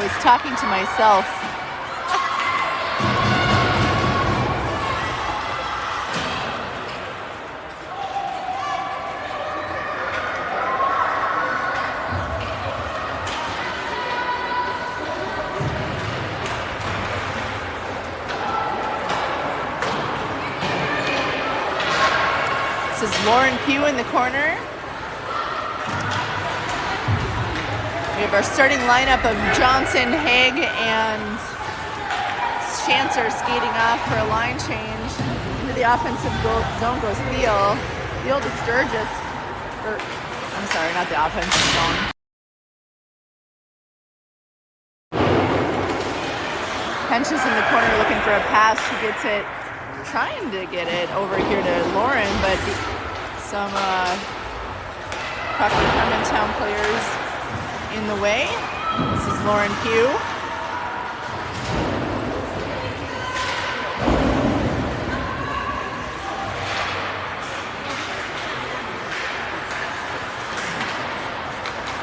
was talking to myself. This is Lauren Pugh in the corner. We have our starting lineup of Johnson, Haig, and Chancer skating off for a line change. Into the offensive zone goes Thiel. Thiel to Sturgis. I'm sorry, not the offensive zone. Hench is in the corner looking for a pass. She gets it, trying to get it over here to Lauren, but some Proctor Hermantown players in the way. This is Lauren Pugh.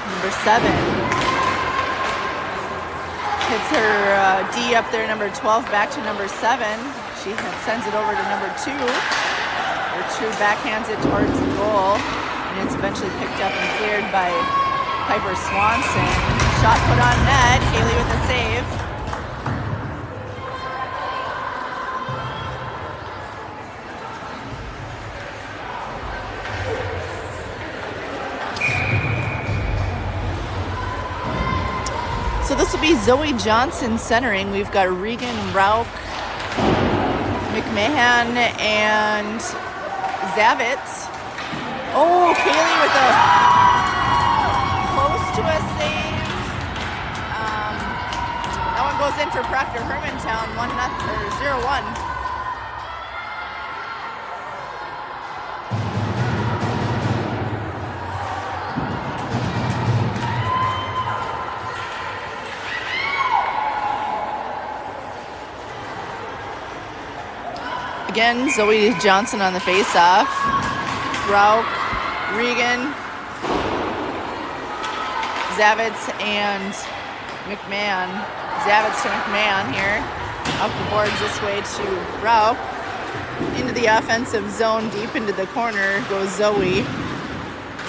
Number 7 hits her D up there, number 12, back to number 7. She sends it over to number 2. Her 2 backhands it towards the goal, and it's eventually picked up and cleared by Piper Swanson. Shot put on net. Haley with a save. So this will be Zoe Johnson centering. We've got Regan Rauch, McMahon, and Zavitz. Oh, Kaylee with a to a save. That one goes in for Proctor Hermantown, 0-1. Again, Zoe Johnson on the face-off. Rauch, Regan, Zavitz and McMahon. Zavitz to McMahon here. Up the boards this way to Rauch. Into the offensive zone, deep into the corner goes Zoe.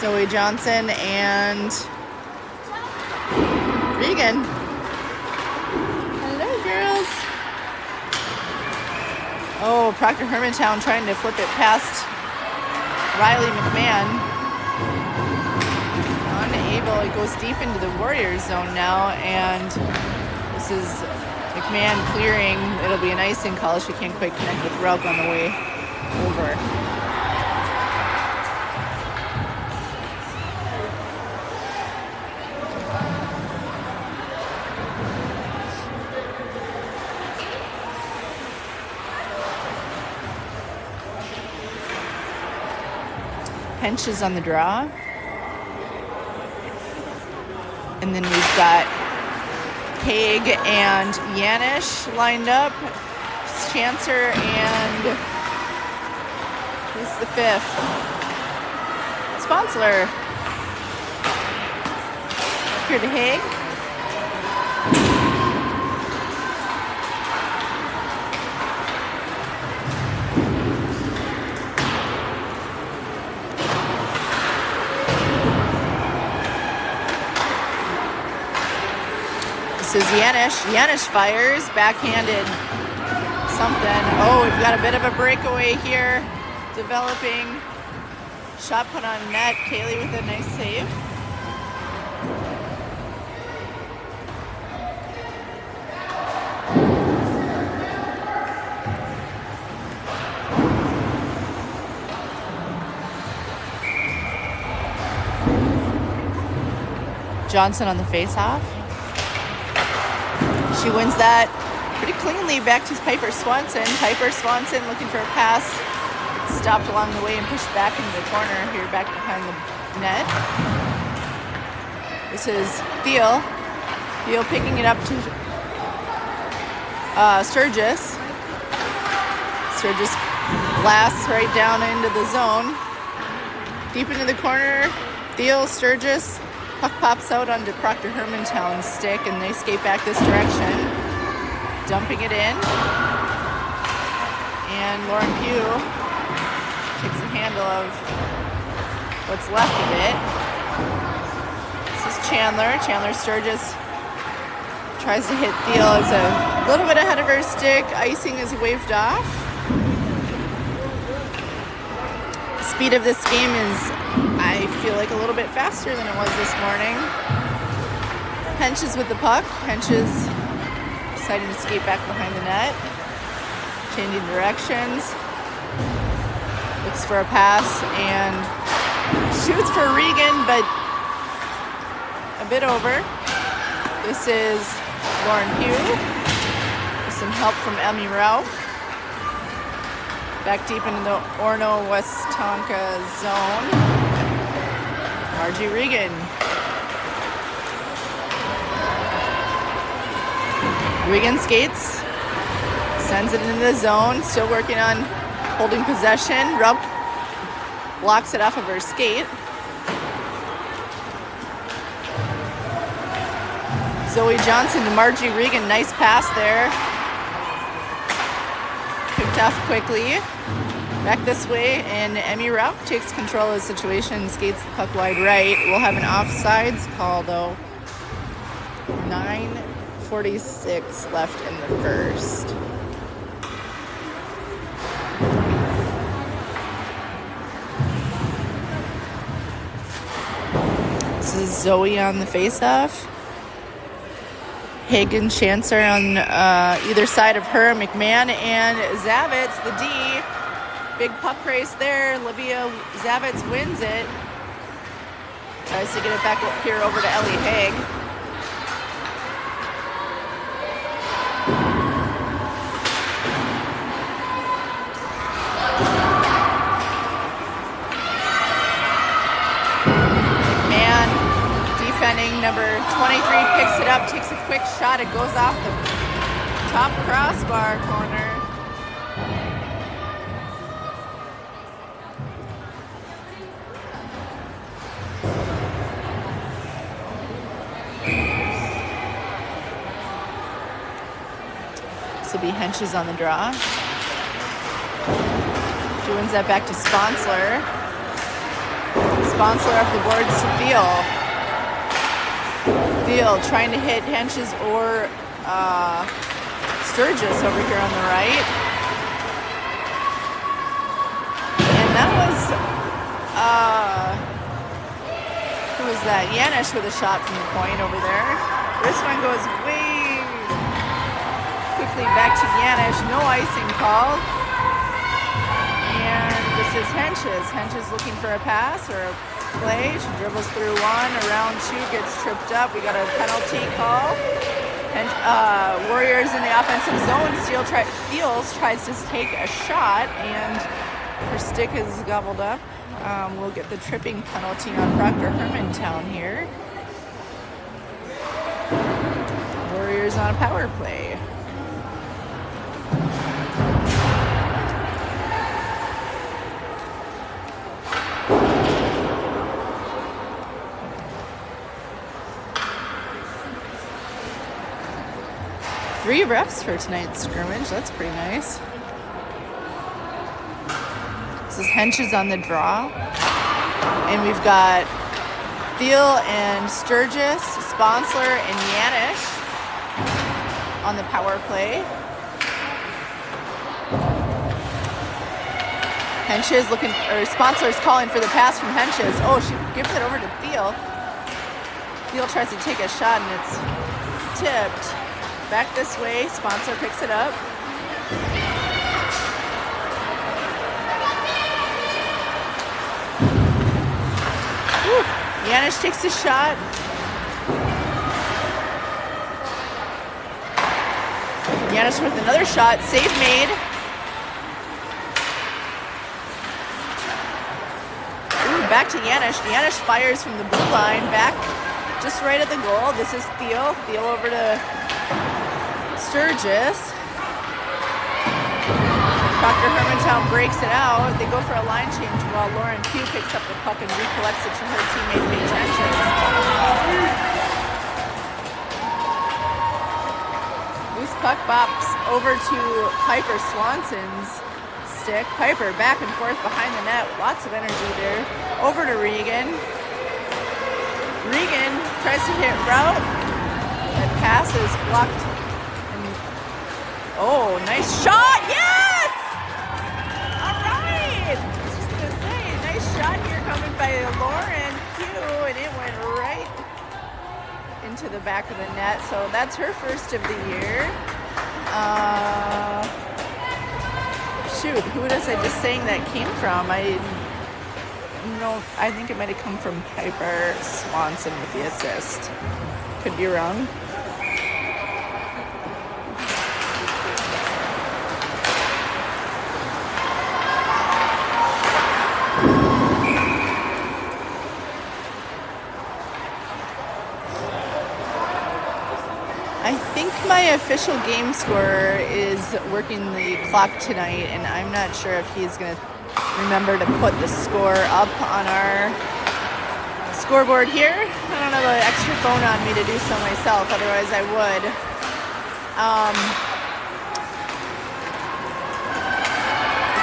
Zoe Johnson and Regan. Hello, girls. Oh, Proctor Hermantown trying to flip it past Riley McMahon. Unable. It goes deep into the Warriors zone now, and this is McMahon clearing. It'll be an icing call. She can't quite connect with Rauch on the way over. Hench is on the draw. And then we've got Haig and Yanish lined up. Chancer and who's the 5th? Sponsler. Here to Haig. This is Yanish. Yanish fires, backhanded something. Oh, we've got a bit of a breakaway here. Developing. Shot put on net. Kaylee with a nice save. Johnson on the face-off. She wins that pretty cleanly back to Piper Swanson. Piper Swanson looking for a pass. It's stopped along the way and pushed back into the corner here, back behind the net. This is Thiel. Thiel picking it up to Sturgis. Sturgis blasts right down into the zone. Deep into the corner. Thiel, Sturgis. Puck pops out onto Proctor Hermantown's stick, and they skate back this direction, dumping it in. And Lauren Pugh takes a handle of what's left of it. This is Chandler. Chandler Sturgis tries to hit Thiel. It's a little bit ahead of her stick. Icing is waved off. The speed of this game is, I feel like, a little bit faster than it was this morning. Henches with the puck. Henches deciding to skate back behind the net. Changing directions. Looks for a pass and shoots for Regan, but a bit over. This is Lauren Pugh with some help from Emmy Rauch. Back deep into the Orono-Westonka zone. Margie Regan. Regan skates. Sends it into the zone. Still working on holding possession. Rupp blocks it off of her skate. Zoe Johnson to Margie Regan. Nice pass there. Picked off quickly. Back this way, and Emmy Rauch takes control of the situation, skates the puck wide right. We'll have an offsides call, though. 9:46 left in the first. This is Zoe on the faceoff. Hagen Chancer on either side of her. McMahon and Zavitz, the D. Big puck race there. Olivia Zavitz wins it. Tries to get it back up here over to Ellie Haig. And defending number 23 picks it up, takes a quick shot. It goes off the top crossbar corner. This will be Henches on the draw. She wins that back to Sponsler. Sponsler up the boards to Thiel. Thiel trying to hit Henches or Sturgis over here on the right. And that was, who was that? Yanish with a shot from the point over there. This one goes way quickly back to Yanish. No icing call. And this is Henches. Henches looking for a pass or a play. She dribbles through one. Around two, gets tripped up. We got a penalty call. And Warriors in the offensive zone. Thiels tries to take a shot, and her stick is gobbled up. We'll get the tripping penalty on Proctor Hermantown here. Warriors on a power play. Three refs for tonight's scrimmage. That's pretty nice. This is Henches on the draw. And we've got Thiel and Sturgis, Sponsler, and Yanish on the power play. Henches looking, or Sponsler's calling for the pass from Henches. Oh, she gives it over to Thiel. Thiel tries to take a shot, and it's tipped. Back this way, Sponsor picks it up. Woo. Yanish takes a shot. Yanish with another shot. Save made. Ooh, back to Yanish. Yanish fires from the blue line. Back just right at the goal. This is Thiel. Thiel over to Sturgis. Proctor Hermantown breaks it out. They go for a line change while Lauren Pugh picks up the puck and recollects it to her teammate Paige Hentges. Loose puck bops over to Piper Swanson's stick. Piper back and forth behind the net. Lots of energy there. Over to Regan. Regan tries to hit Rout. That pass is blocked. And, oh, nice shot. Yes! All right. I was just going to say, nice shot here coming by Lauren Pugh, and it went right into the back of the net. So that's her first of the year. Shoot, who was I just saying that came from? I think it might have come from Piper Swanson with the assist. Could be wrong. I think my official game scorer is working the clock tonight, and I'm not sure if he's going to remember to put the score up on our scoreboard here. I don't have an extra phone on me to do so myself, otherwise I would.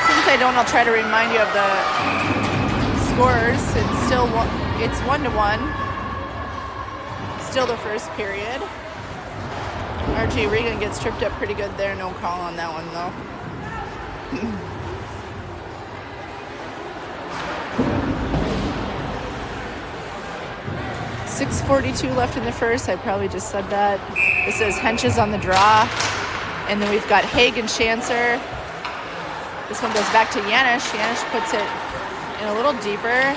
Since I don't, I'll try to remind you of the scores. It's 1-1. Still the first period. Margie Regan gets tripped up pretty good there. No call on that one though. 6:42 left in the first. I probably just said that. This is Hentges on the draw. And then we've got Haig and Schanzer. This one goes back to Yanish. Yanish puts it in a little deeper.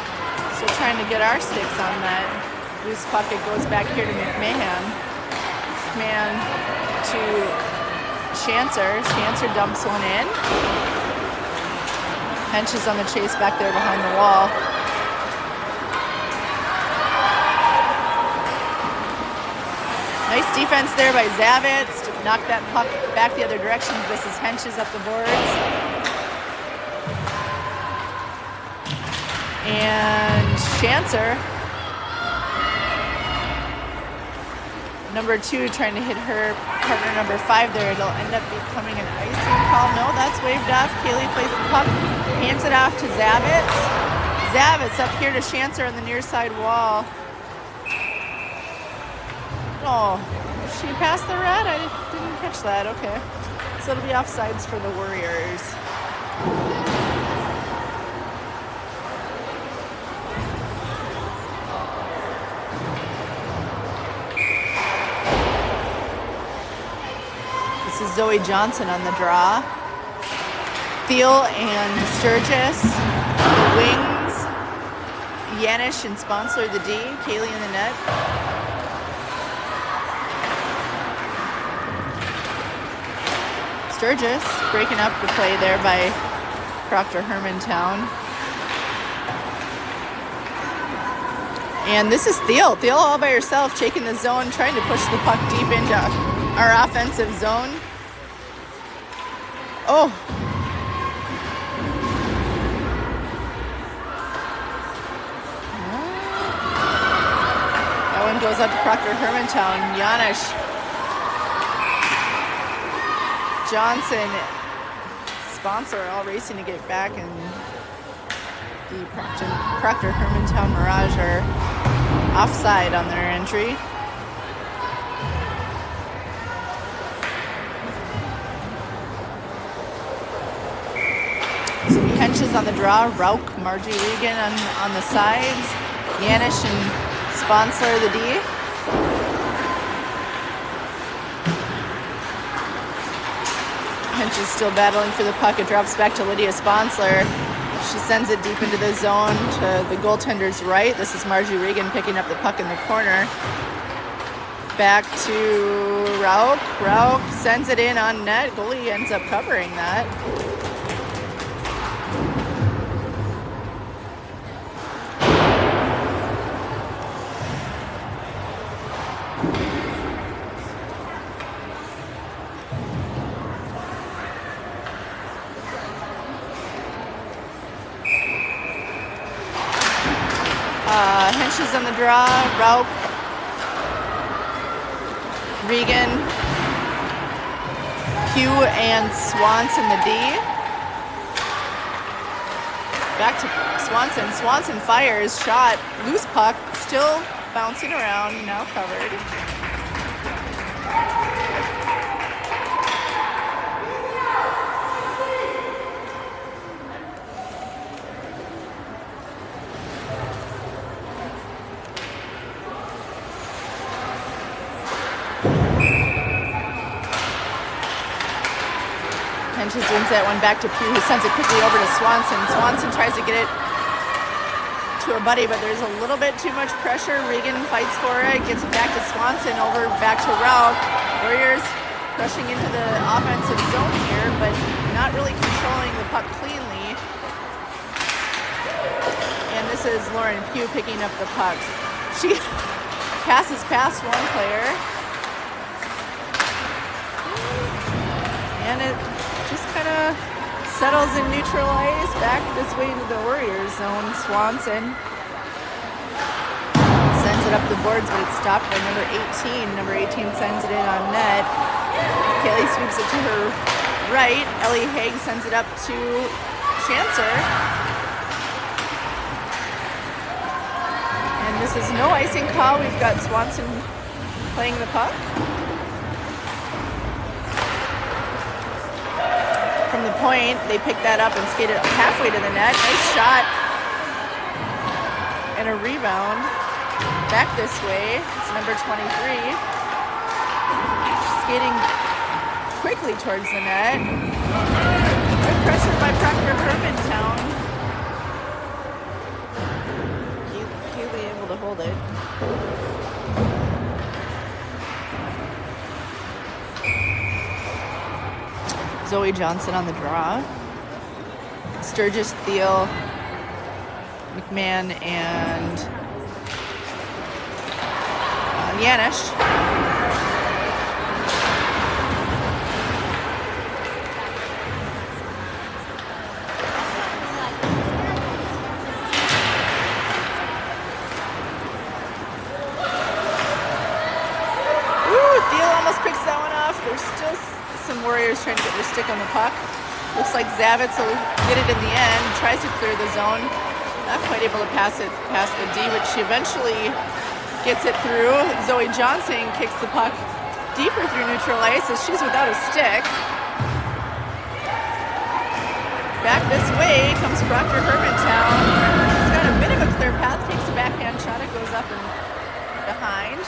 Still trying to get our sticks on that loose puck. It goes back here to McMahon. McMahon to Schanzer. Schanzer dumps one in. Hentges on the chase back there behind the wall. Nice defense there by Zavitz to knock that puck back the other direction. This is Hentges up the boards. And Schanzer, number 2, trying to hit her partner number 5 there. It'll end up becoming an icing call. No, that's waved off. Kaylee plays the puck, hands it off to Zavitz. Zavitz up here to Schanzer on the near side wall. Oh, she passed the red? I didn't catch that. Okay. So it'll be offsides for the Warriors. This is Zoe Johnson on the draw. Thiel and Sturgis. The wings. Yanish and Sponsler the D. Kaylee in the net. Sturgis breaking up the play there by Proctor Hermantown. And this is Thiel. Thiel all by herself, taking the zone, trying to push the puck deep into our offensive zone. Oh. That one goes up to Proctor Hermantown. Yanish. Johnson, Sponsor all racing to get back, and the Proctor Hermantown Mirage are offside on their entry. So Hentges on the draw, Rauch, Margie Regan on the sides, Yanish and Sponsler the D. Hentges still battling for the puck. It drops back to Lydia Sponsler. She sends it deep into the zone to the goaltender's right. This is Margie Regan picking up the puck in the corner. Back to Rauch. Rauch sends it in on net. Goalie ends up covering that. Henches on the draw, Rauch, Regan, Pugh, and Swanson the D. Back to Swanson. Swanson fires, shot, loose puck, still bouncing around, now covered. Henches wins that one back to Pugh, who sends it quickly over to Swanson. Swanson tries to get it to a buddy, but there's a little bit too much pressure. Regan fights for it, gets it back to Swanson, over back to Rauch. Warriors rushing into the offensive zone here, but not really controlling the puck cleanly. And this is Lauren Pugh picking up the puck. She passes past one player. And it just kind of settles in neutral ice back this way into the Warriors zone. Swanson sends it up the boards, but it's stopped by number 18. Number 18 sends it in on net. Kaylee sweeps it to her right. Ellie Haig sends it up to Chancer. And this is no icing call. We've got Swanson playing the puck. From the point, they pick that up and skate it halfway to the net. Nice shot. And a rebound. Back this way. It's number 23. Skating quickly towards the net. Good pressure by Proctor Hermantown. Keeley able to hold it. Zoe Johnson on the draw. Sturgis, Thiel, McMahon, and Yanish. Ooh, Thiel almost picks that one off. There's still some Warriors trying to get their stick on the puck. Looks like Zavitz will get it in the end, tries to clear the zone. Not quite able to pass it past the D, but she eventually gets it through. Zoe Johnson kicks the puck deeper through neutral ice as she's without a stick. Back this way comes Proctor Hermantown. He's got a bit of a clear path, takes a backhand shot, it goes up and behind.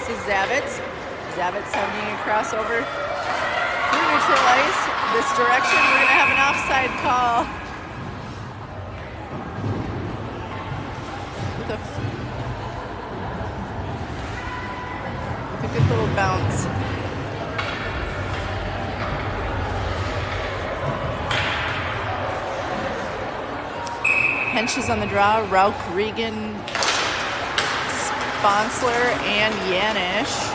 This is Zavitz. Zavitz sending a crossover through neutral ice. This direction, we're going to have an offside call. With a good little bounce. Henches on the draw, Rauch, Regan, Sponsler, and Yanish.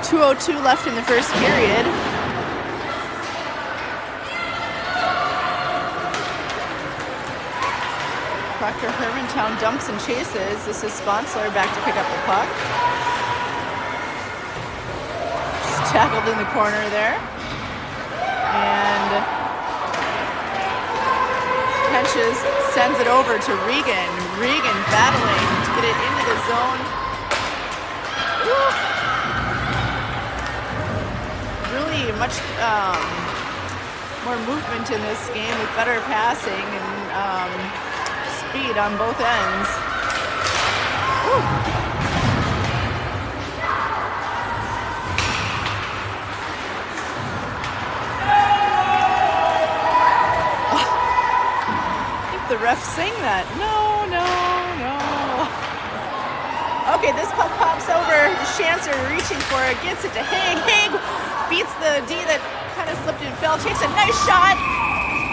2:02 left in the first period. Proctor Hermantown dumps and chases. This is Sponsler back to pick up the puck. Just tackled in the corner there. And Henches sends it over to Regan. Regan battling to get it into the zone. Woo. Really much more movement in this game with better passing and speed on both ends. Woo. I think the refs sang that. No, no, no. Okay, this puck pops over. Chancer reaching for it, gets it to Haig. Haig beats the D that kind of slipped and fell, takes a nice shot.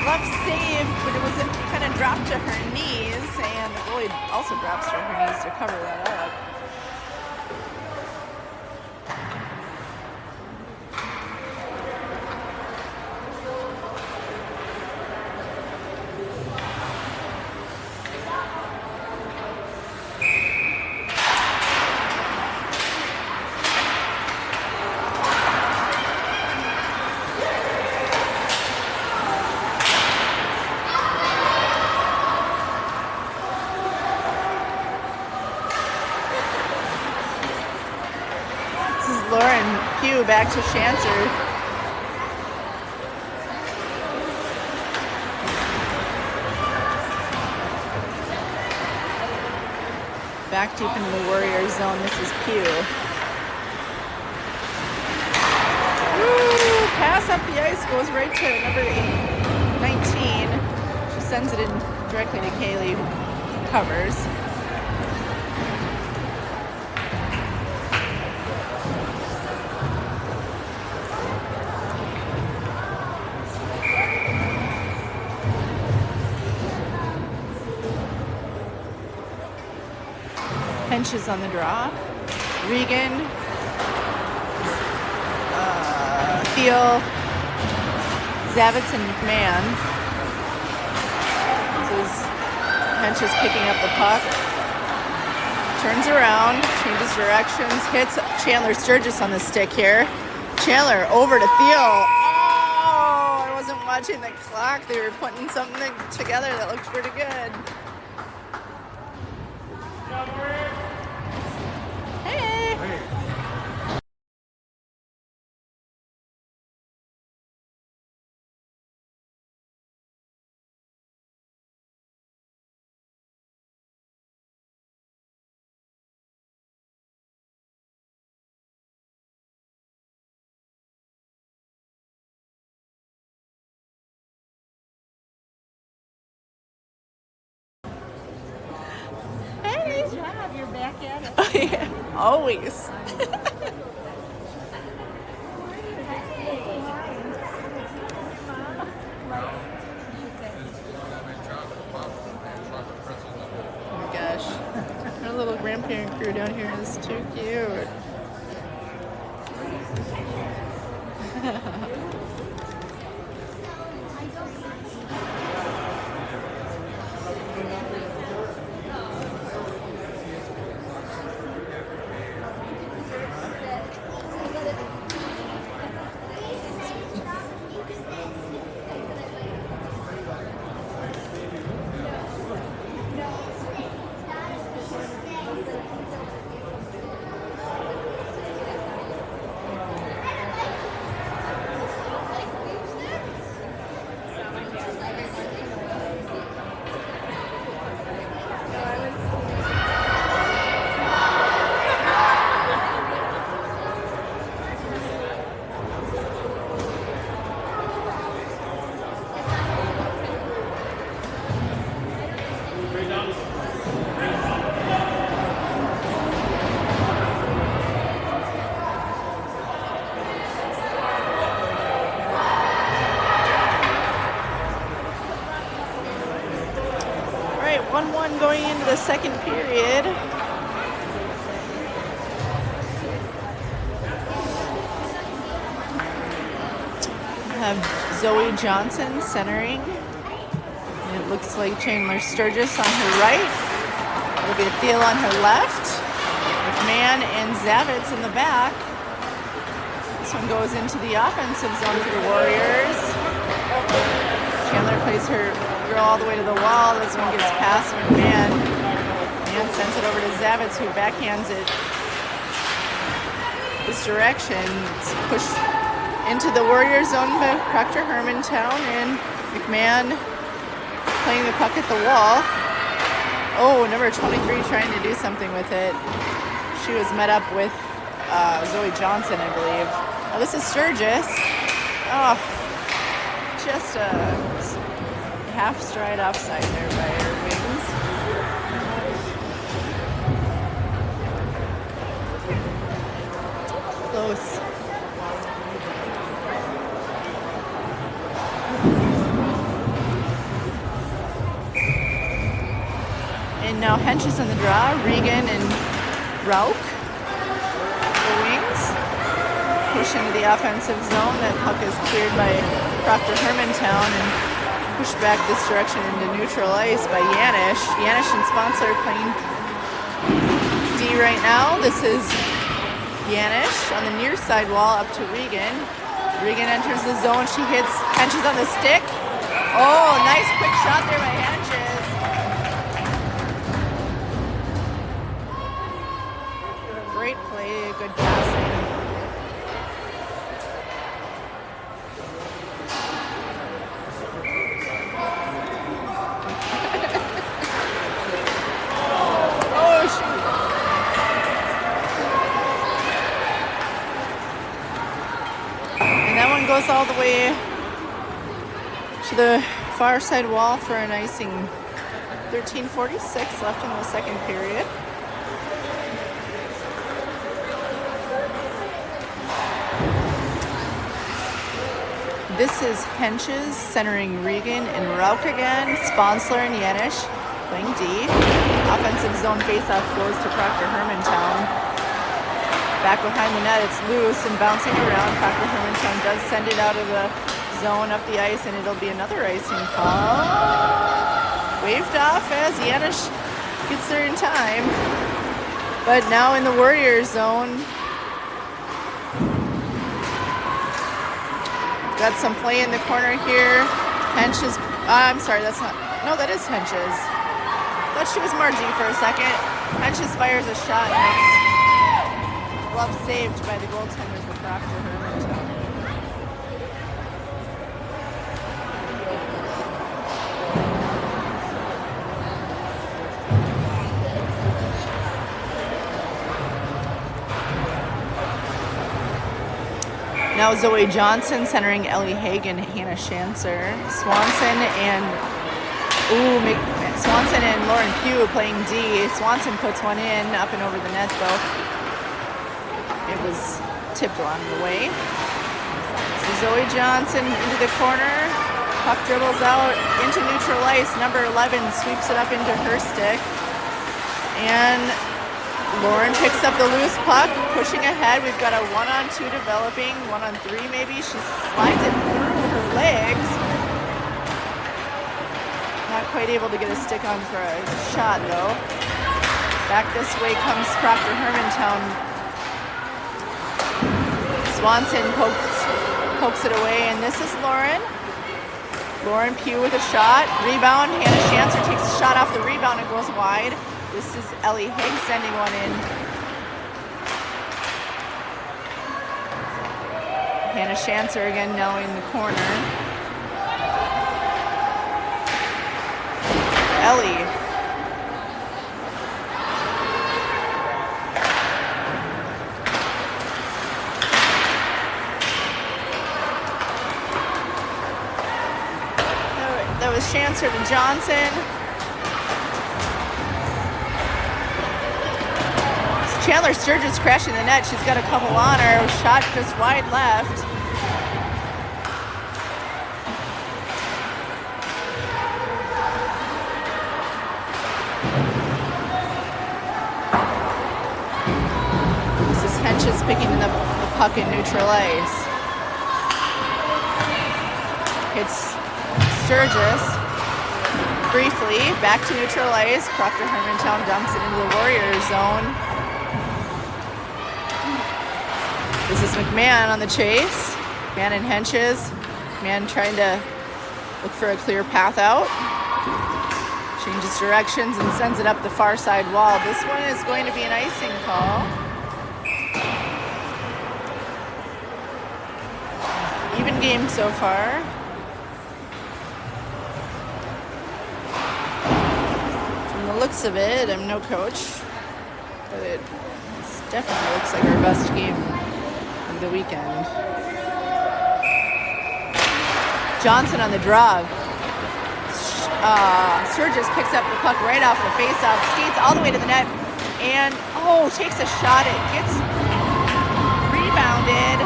Left save, but it was kind of dropped to her knees, and the goalie also drops to her knees to cover that up. 2, back to Schanzer. Back deep into the Warrior zone, this is Pugh. Woo! Pass up the ice, goes right to number 19. She sends it in directly to Kaylee, who covers. Henches on the draw. Regan, Thiel, Zavitz, and McMahon. This is Henches picking up the puck. Turns around, changes directions, hits Chandler Sturgis on the stick here. Chandler over to Thiel. Oh, I wasn't watching the clock. They were putting something together that looked pretty good. Good job, you're back at it. Oh, yeah. Always. Oh my gosh. Our little grandparent crew down here is too cute. All right, 1-1 going into the second period. We have Zoe Johnson centering. And it looks like Chandler Sturgis on her right. It'll be Thiel on her left. McMahon and Zavitz in the back. This one goes into the offensive zone for the Warriors. Chandler plays her girl all the way to the wall. This one gets past McMahon. And sends it over to Zavitz, who backhands it this direction. It's pushed into the Warrior zone by Proctor Hermantown, and McMahon playing the puck at the wall. Oh, number 23 trying to do something with it. She was met up with Zoe Johnson, I believe. Oh, this is Sturgis. Oh, just a half stride offside there by her wings. Close. And now Henches on the draw. Regan and Rauch, the wings, push into the offensive zone. That puck is cleared by Proctor Hermantown and pushed back this direction into neutral ice by Yanish. Yanish and Sponsor playing D right now. This is Yanish on the near side wall up to Regan. Regan enters the zone. She hits Henches on the stick. Oh, nice quick shot there by Henches. Great play, good passing. all the way to the far side wall for an icing. 13:46 left in the second period. This is Henches centering Regan and Rauk again. Sponsler and Yanish playing D. Offensive zone faceoff goes to Proctor Hermantown. Back behind the net, it's loose and bouncing around. Proctor Hermantown does send it out of the zone up the ice, and it'll be another icing call. Waved off as Yanish gets there in time. But now in the Warriors zone, got some play in the corner here. Henches, I'm sorry, that's not, no, that is Henches. Thought she was Margie for a second. Henches fires a shot, and it's glove saved by the goaltender for Proctor Hermantown. Now Zoe Johnson centering Ellie Hagan, Hannah Schanzer. Swanson and Lauren Pugh playing D. Swanson puts one in, up and over the net though. It was tipped along the way. So Zoe Johnson into the corner. Puck dribbles out into neutral ice. Number 11 sweeps it up into her stick. And Lauren picks up the loose puck, pushing ahead. We've got a 1-on-2 developing, 1-on-3 maybe. She slides it through her legs. Not quite able to get a stick on for a shot though. Back this way comes Proctor Hermantown. Swanson pokes it away, and this is Lauren. Lauren Pugh with a shot. Rebound. Hannah Schanzer takes a shot off the rebound and goes wide. This is Ellie Higgs sending one in. Hannah Schanzer again now in the corner. Ellie. That was Schanzer to Johnson. Chandler Sturgis crashing the net. She's got a couple on her. Shot just wide left. This is Henches picking the puck in neutral ice. It's Sturgis. Briefly, back to neutral ice. Proctor Hermantown dumps it into the Warriors zone. This is McMahon on the chase. McMahon and Henches. McMahon trying to look for a clear path out. Changes directions and sends it up the far side wall. This one is going to be an icing call. Even game so far. From the looks of it, I'm no coach, but it definitely looks like our best game the weekend. Johnson on the draw. Sturgis picks up the puck right off the faceoff, skates all the way to the net, and takes a shot. It gets rebounded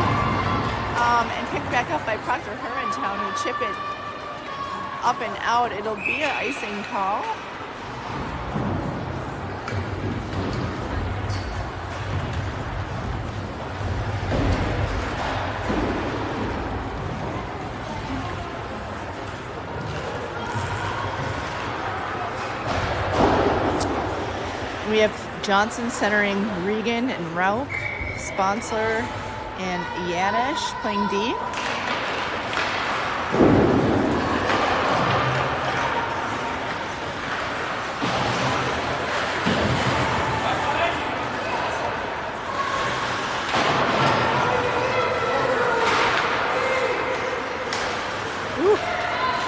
and picked back up by Proctor Hermantown, who chip it up and out. It'll be an icing call. We have Johnson centering Regan and Rauk, Sponsler and Yanish playing D.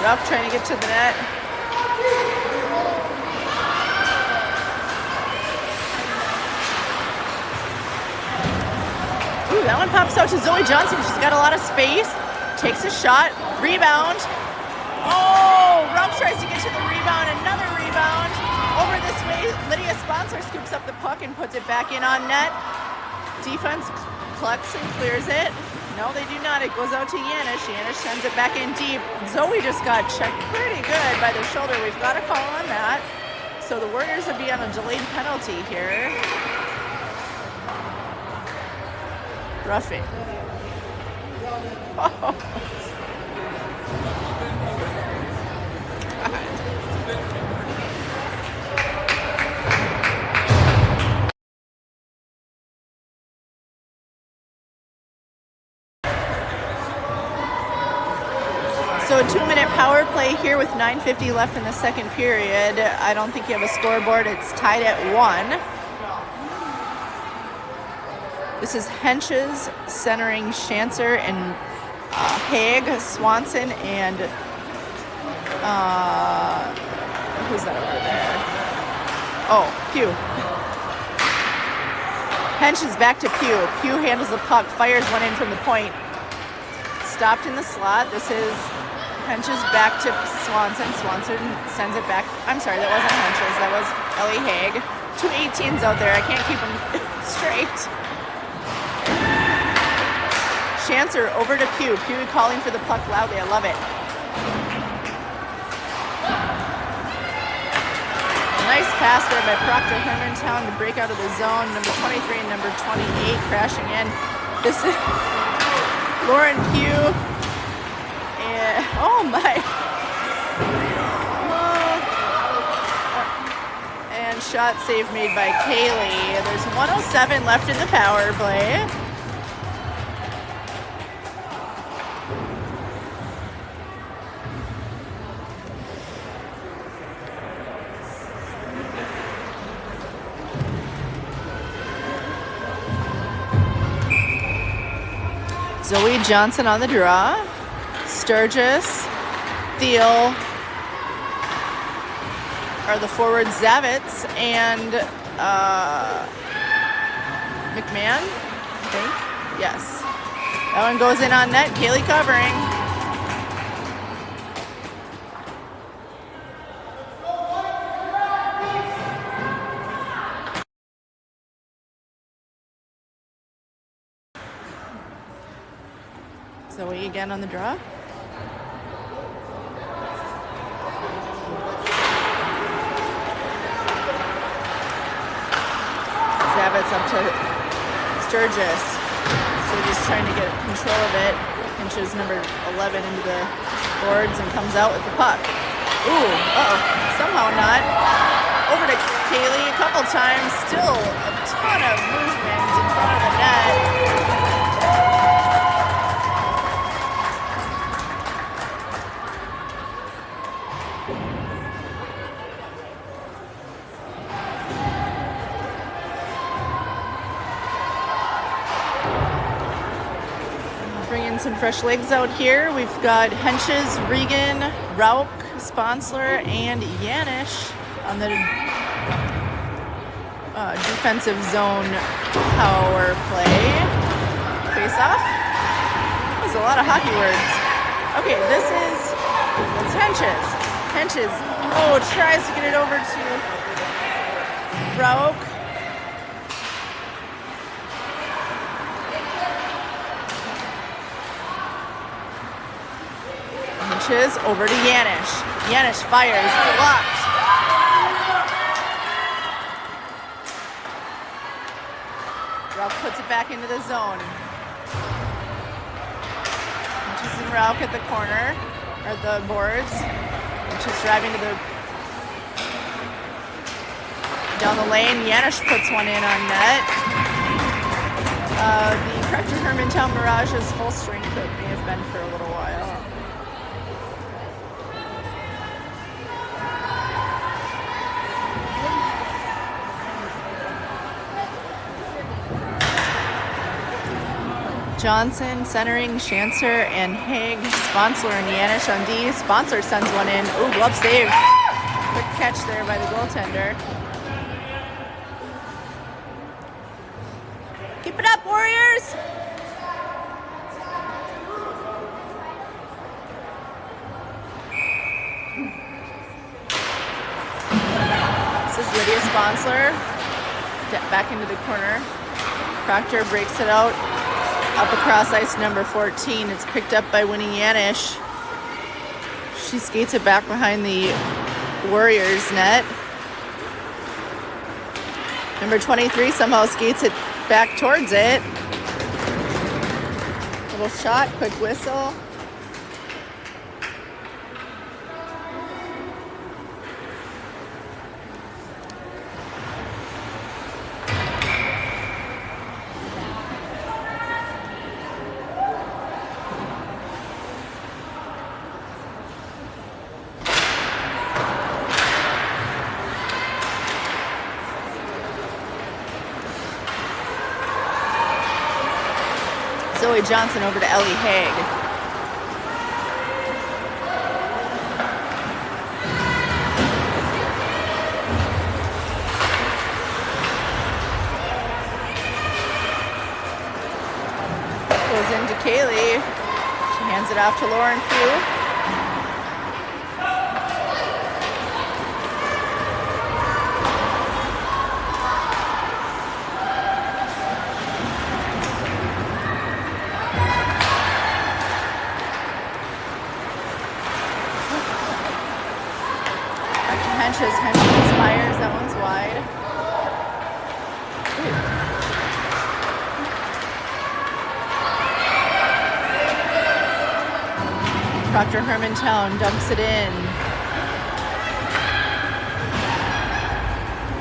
Rauk trying to get to the net. That one pops out to Zoe Johnson. She's got a lot of space. takes a shot, rebound. Oh, Ralph tries to get to the rebound, another rebound. Over this way, Lydia Sponsler scoops up the puck and puts it back in on net. Defense collects and clears it. No, they do not. It goes out to Yanish. Yanish sends it back in deep. Zoe just got checked pretty good by the shoulder. We've got a call on that. So the Warriors will be on a delayed penalty here. Roughing. Oh. So a 2-minute power play here with 9:50 left in the second period. I don't think you have a scoreboard. It's tied at 1. This is Henches centering Schanzer and Haig, Swanson, and who's that over there? Oh, Pugh. Henches back to Pugh. Pugh handles the puck, fires one in from the point. Stopped in the slot. This is Henches back to Swanson. Swanson sends it back. I'm sorry, that wasn't Henches. That was Ellie Haig. 2 18s out there. I can't keep them straight. Schanzer over to Pugh. Pugh calling for the puck loudly. I love it. Nice pass there by Proctor Hermantown to break out of the zone. Number 23 and number 28 crashing in. This is Lauren Pugh. And, oh my. And shot save made by Kaylee. There's 1:07 left in the power play. Zoe Johnson on the draw. Sturgis, Thiel are the forwards. Zavitz and McMahon, I think. Yes. That one goes in on net. Kaylee covering. Zoe again on the draw. Zavitz up to Sturgis. Sturgis trying to get control of it. Inches number 11 into the boards and comes out with the puck. Ooh, somehow not. Over to Kaylee a couple times. Still a ton of movement in front of the net. Some fresh legs out here. We've got Henches, Regan, Rauch, Sponsler, and Yanish on the defensive zone power play. Face off. There's a lot of hockey words. Okay, this is Henches. Henches, tries to get it over to Rauch. Over to Yanish. Yanish fires, blocked. Ralph puts it back into the zone. Inches and Ralph at the corner, or the boards. Inches driving to the down the lane. Yanish puts one in on net. The Proctor Hermantown Mirage's full strength that may have been for a little while. Johnson centering Schanzer and Haig. Sponsler and Yanish on D. Sponsler sends one in. Ooh, glove save. Quick catch there by the goaltender. Keep it up, Warriors! Lydia Sponsler back into the corner. Proctor breaks it out up across ice number 14. It's picked up by Winnie Yanish. She skates it back behind the Warriors net. Number 23 somehow skates it back towards it. Little shot, quick whistle. Zoe Johnson over to Ellie Haig. Goes into Kaylee. She hands it off to Lauren Pugh. Henches fires, that one's wide. Proctor Hermantown dumps it in.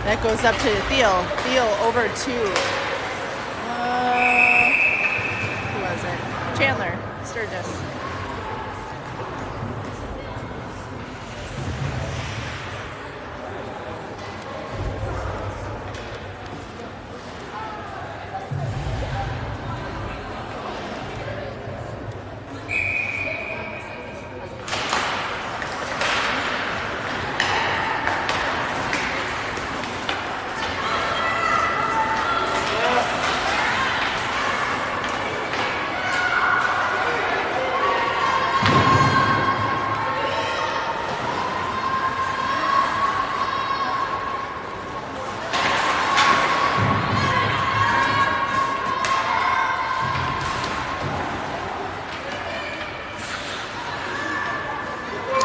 That goes up to Thiel. Thiel over to, who was it? Chandler Sturgis.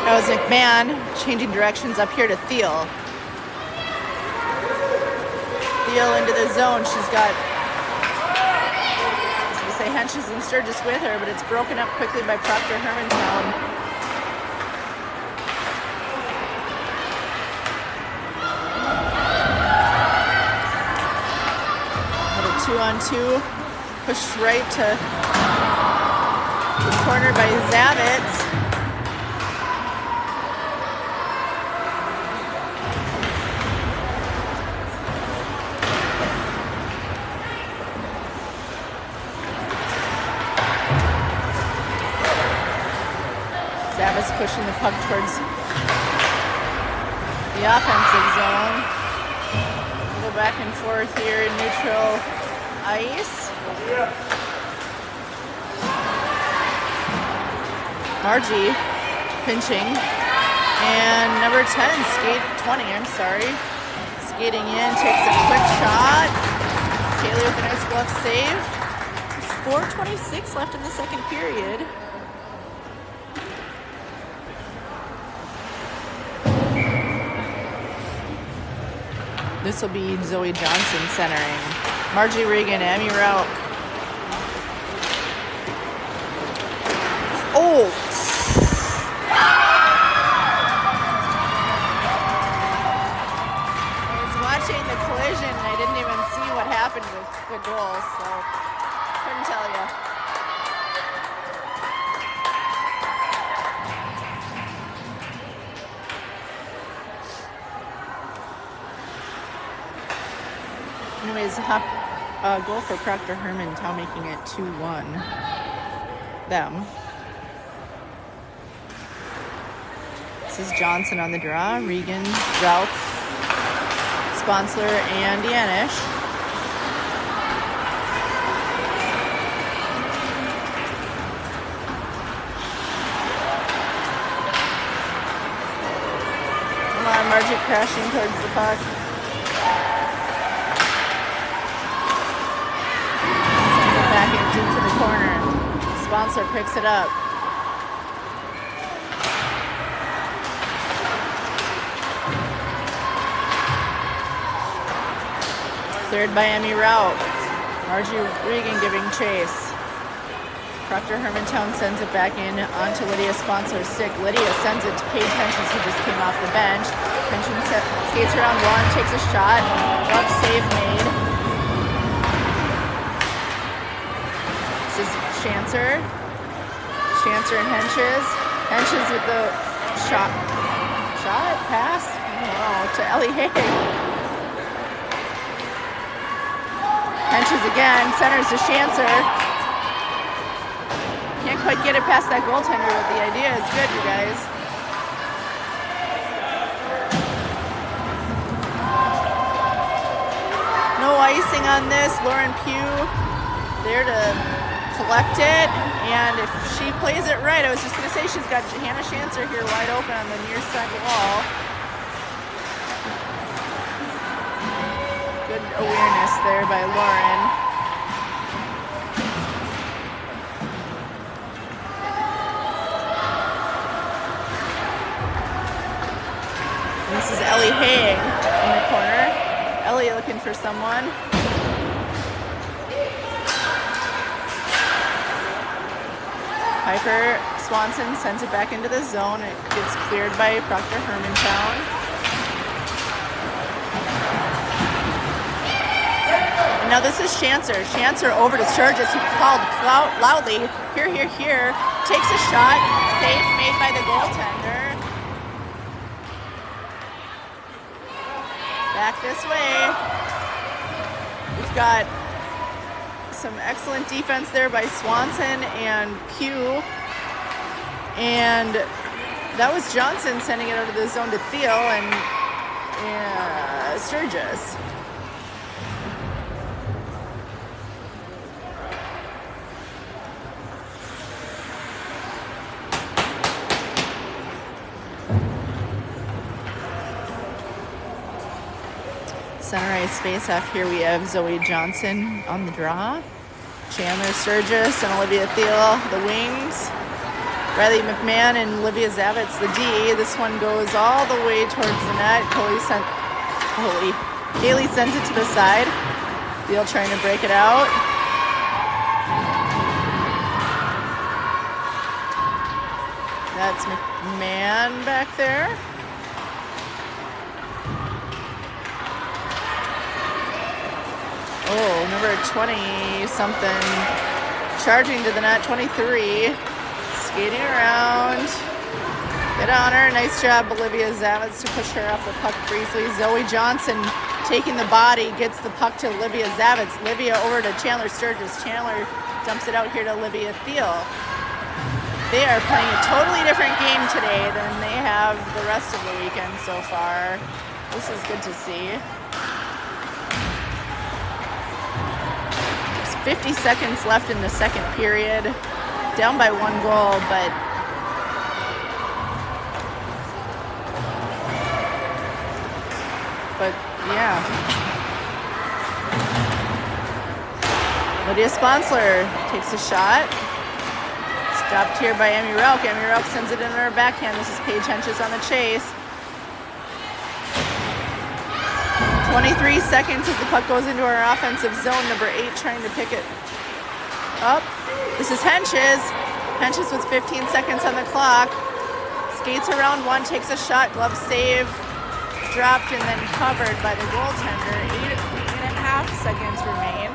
That was McMahon changing directions up here to Thiel. Thiel into the zone. She's got, I was going to say Henches and Sturgis with her, but it's broken up quickly by Proctor Hermantown. Little 2-on-2. Pushed right to the corner by Zavitz. Zavitz pushing the puck towards the offensive zone. We'll go back and forth here in neutral ice. Margie pinching. And number 10, skate 20, I'm sorry. Skating in, takes a quick shot. Kaylee with a nice glove save. There's 4:26 left in the second period. This will be Zoe Johnson centering. Margie Regan, Amy Rauch. Oh! I was watching the collision and I didn't even see what happened with the goal, so couldn't tell you. Anyways, goal for Proctor Hermantown, making it 2-1. Them. This is Johnson on the draw. Regan, Ralph, Sponsler, and Yanish. Come on, Margie crashing towards the puck. corner. Sponsor picks it up. Cleared by Emmy Rauch. Margie Regan giving chase. Proctor Hermantown sends it back in onto Lydia Sponsor. Sick. Lydia sends it to Paige Henches, who just came off the bench. Henches skates around one, takes a shot. Rough save made. This is Schanzer. Schanzer and Henches. Henches with the shot. Shot? Pass? Oh, to Ellie Haig. Henches again, centers to Schanzer. Can't quite get it past that goaltender, but the idea is good, you guys. No icing on this. Lauren Pugh there to collect it. And if she plays it right, I was just going to say she's got Hannah Schanzer here wide open on the near side wall. Good awareness there by Lauren. And this is Ellie Haig in the corner. Ellie looking for someone. Piper Swanson sends it back into the zone. It gets cleared by Proctor Hermantown. Now this is Schanzer. Schanzer over to Sturgis, who called loudly, here, here, here. Takes a shot. Save made by the goaltender. Back this way. We've got some excellent defense there by Swanson and Pugh. And that was Johnson sending it over to the zone to Thiel and Sturgis. Center ice face-off here. We have Zoe Johnson on the draw. Chandler Sturgis and Olivia Thiel, the wings. Riley McMahon and Olivia Zavitz, the D. This one goes all the way towards the net. Kaylee sends it to the side. Thiel trying to break it out. That's McMahon back there. Oh, number 20-something, charging to the net, 23, skating around. Good on her. Nice job, Olivia Zavitz, to push her off the puck briefly. Zoe Johnson taking the body, gets the puck to Olivia Zavitz. Olivia over to Chandler Sturgis. Chandler dumps it out here to Olivia Thiel. They are playing a totally different game today than they have the rest of the weekend so far. This is good to see. 50 seconds left in the second period. Down by 1 goal, but yeah. Lydia Sponsler takes a shot. Stopped here by Emmy Rauch. Emmy Rauch sends it in her backhand. This is Paige Henches on the chase. 23 seconds as the puck goes into our offensive zone. Number 8 trying to pick it up. This is Henches. Henches with 15 seconds on the clock. Skates around one, takes a shot, glove save, dropped and then covered by the goaltender. 8.5 seconds remain.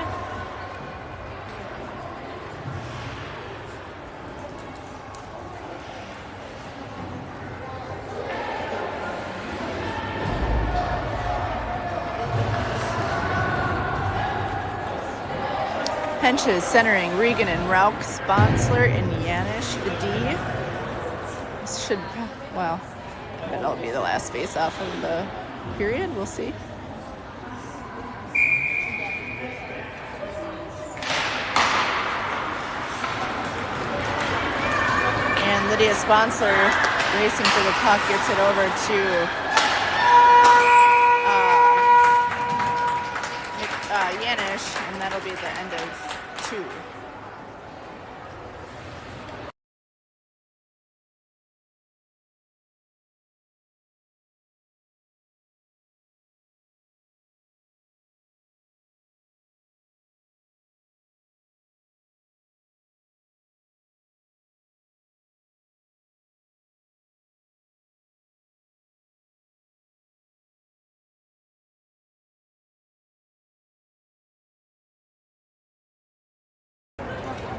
Henches centering Regan and Rauch, Sponsler and Yanish, the D. This should, well, that'll be the last face-off of the period. We'll see. And Lydia Sponsler racing for the puck, gets it over to Yanish, and that'll be the end of 2.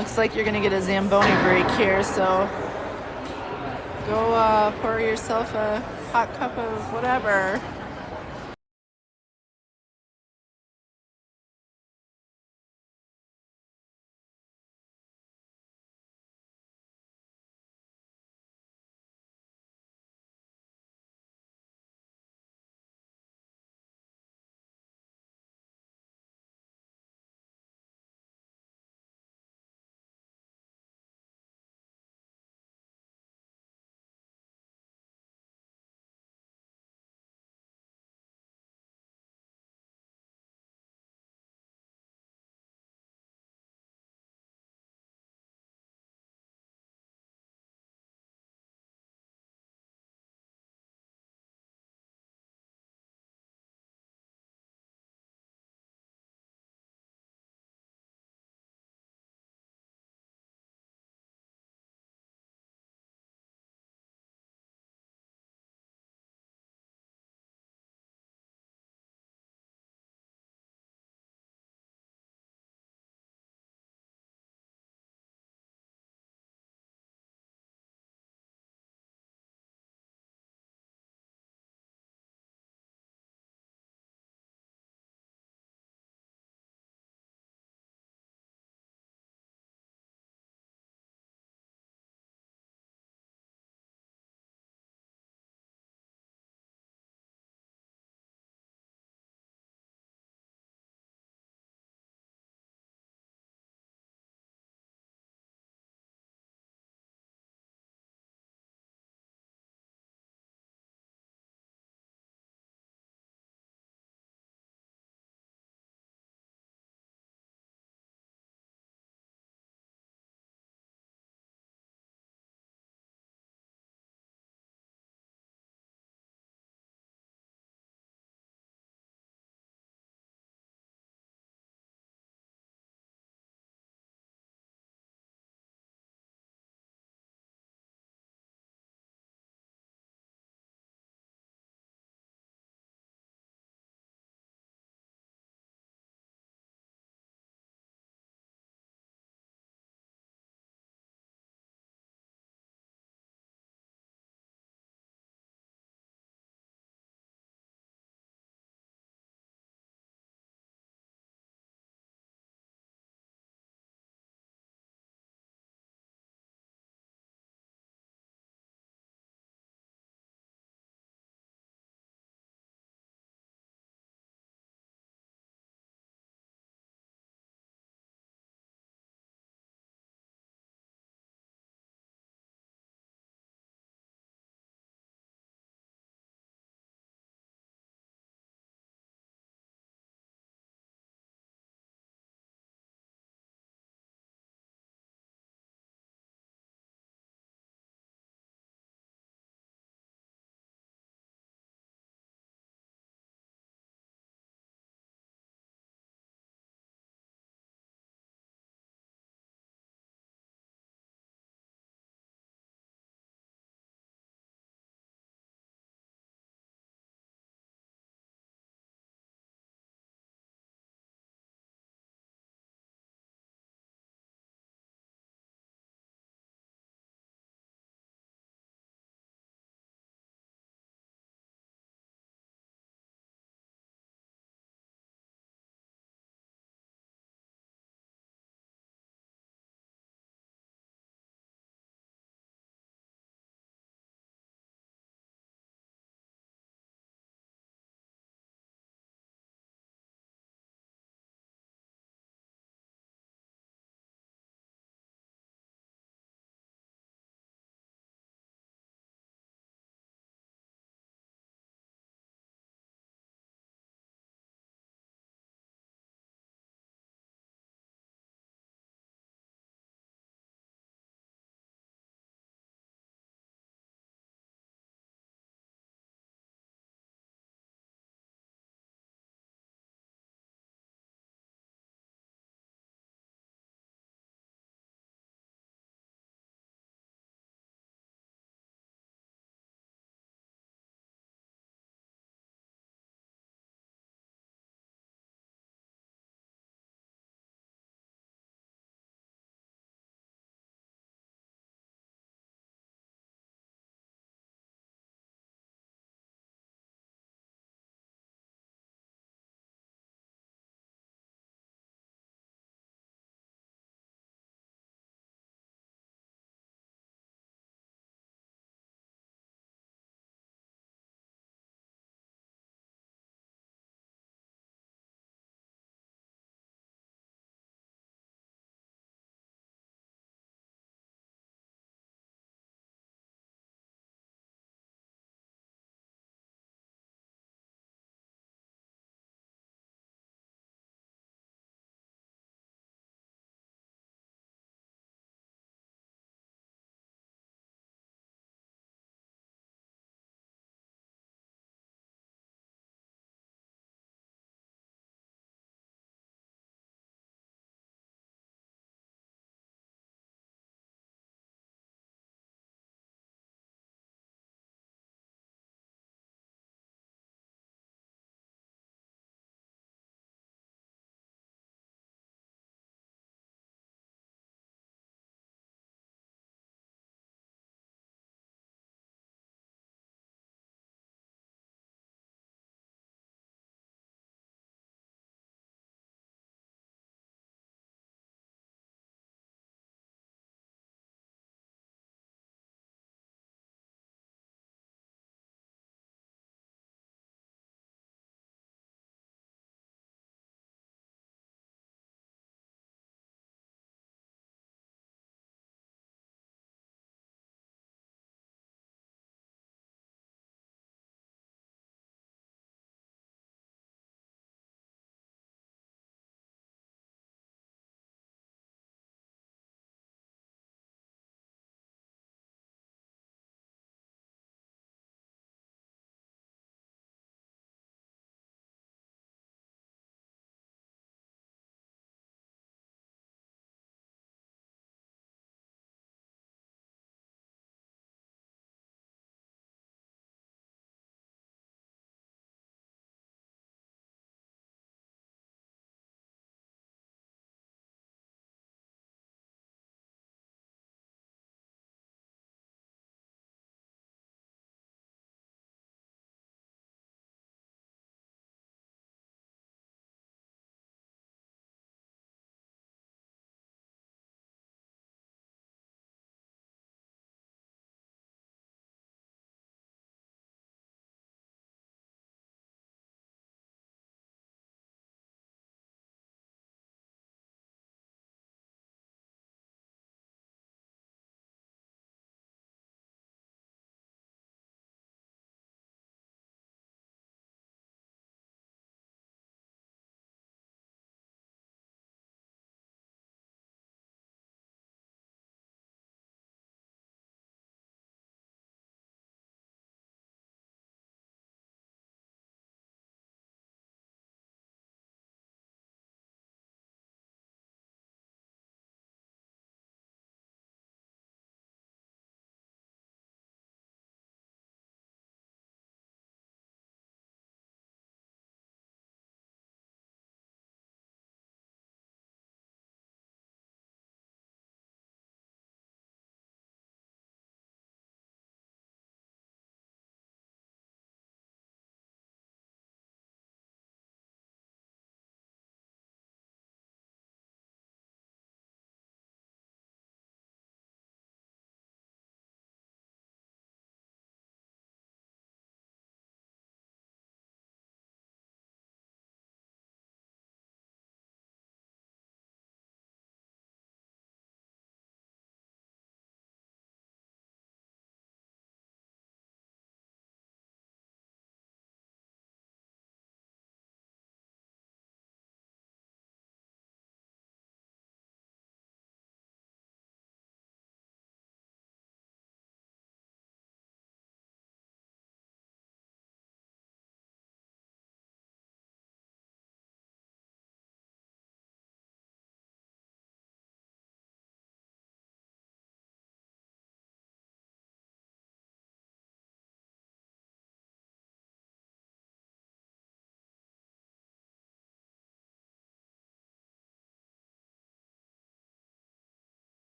Looks like you're gonna get a Zamboni break here, so go pour yourself a hot cup of whatever.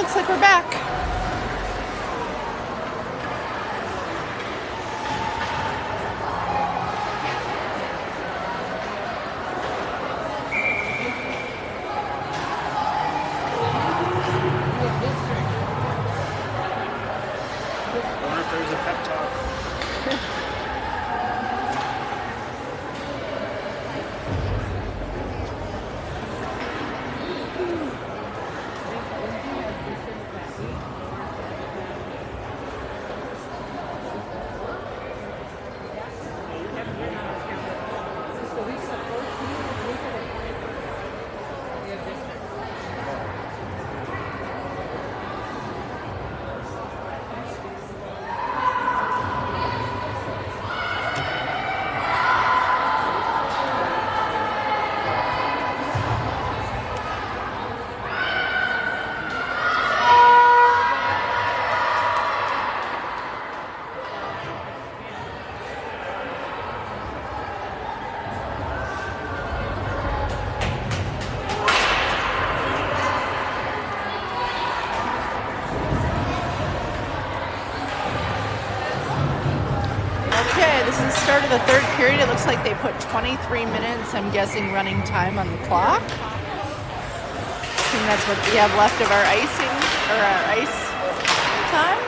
looks like we're back. I wonder if there's a pep talk. This is the start of the third period. It looks like they put 23 minutes, I'm guessing, running time on the clock. I think that's what we have left of our icing, or our ice time.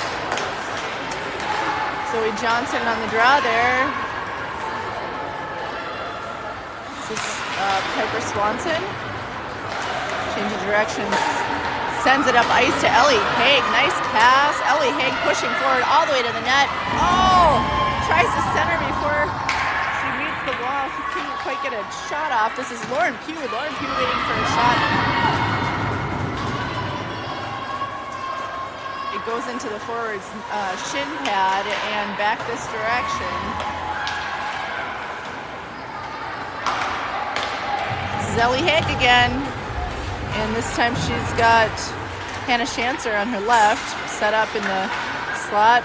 Zoe Johnson on the draw there. This is Piper Swanson. Change of directions. Sends it up ice to Ellie Haig. Nice pass. Ellie Haig pushing forward all the way to the net. Oh! Tries to center before she meets the wall. She couldn't quite get a shot off. This is Lauren Pugh. Lauren Pugh waiting for a shot. It goes into the forward's shin pad and back this direction. This is Ellie Haig again. And this time she's got Hannah Schanzer on her left, set up in the slot.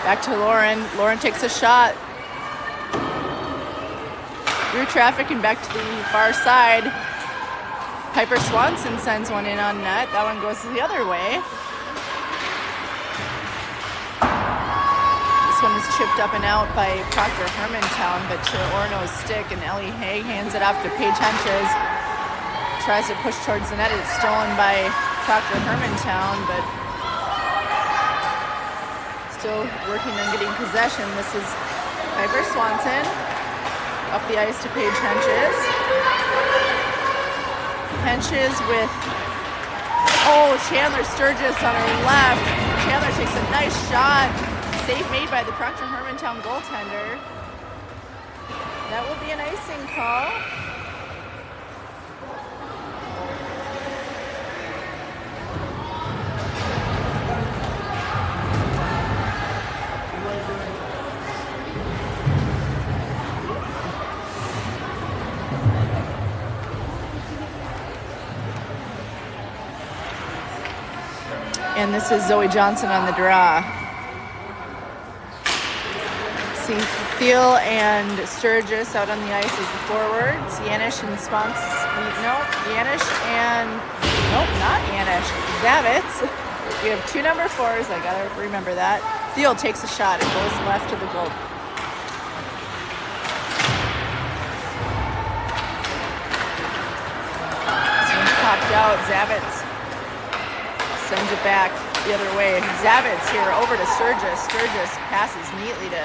Back to Lauren. Lauren takes a shot. Through traffic and back to the far side. Piper Swanson sends one in on net. That one goes the other way. This one is chipped up and out by Proctor Hermantown, but to Orono's stick, and Ellie Haig hands it off to Paige Henches. Tries to push towards the net. It's stolen by Proctor Hermantown, but still working on getting possession. This is Piper Swanson up the ice to Paige Henches. Henches with, Chandler Sturgis on her left. Chandler takes a nice shot. Save made by the Proctor Hermantown goaltender. That will be an icing call. And this is Zoe Johnson on the draw. See Thiel and Sturgis out on the ice as the forwards. Yanish and Yanish and, not Yanish. Zavitz. We have two number 4s. I gotta remember that. Thiel takes a shot. It goes left to the goal. This one's popped out. Zavitz sends it back the other way. Zavitz here over to Sturgis. Sturgis passes neatly to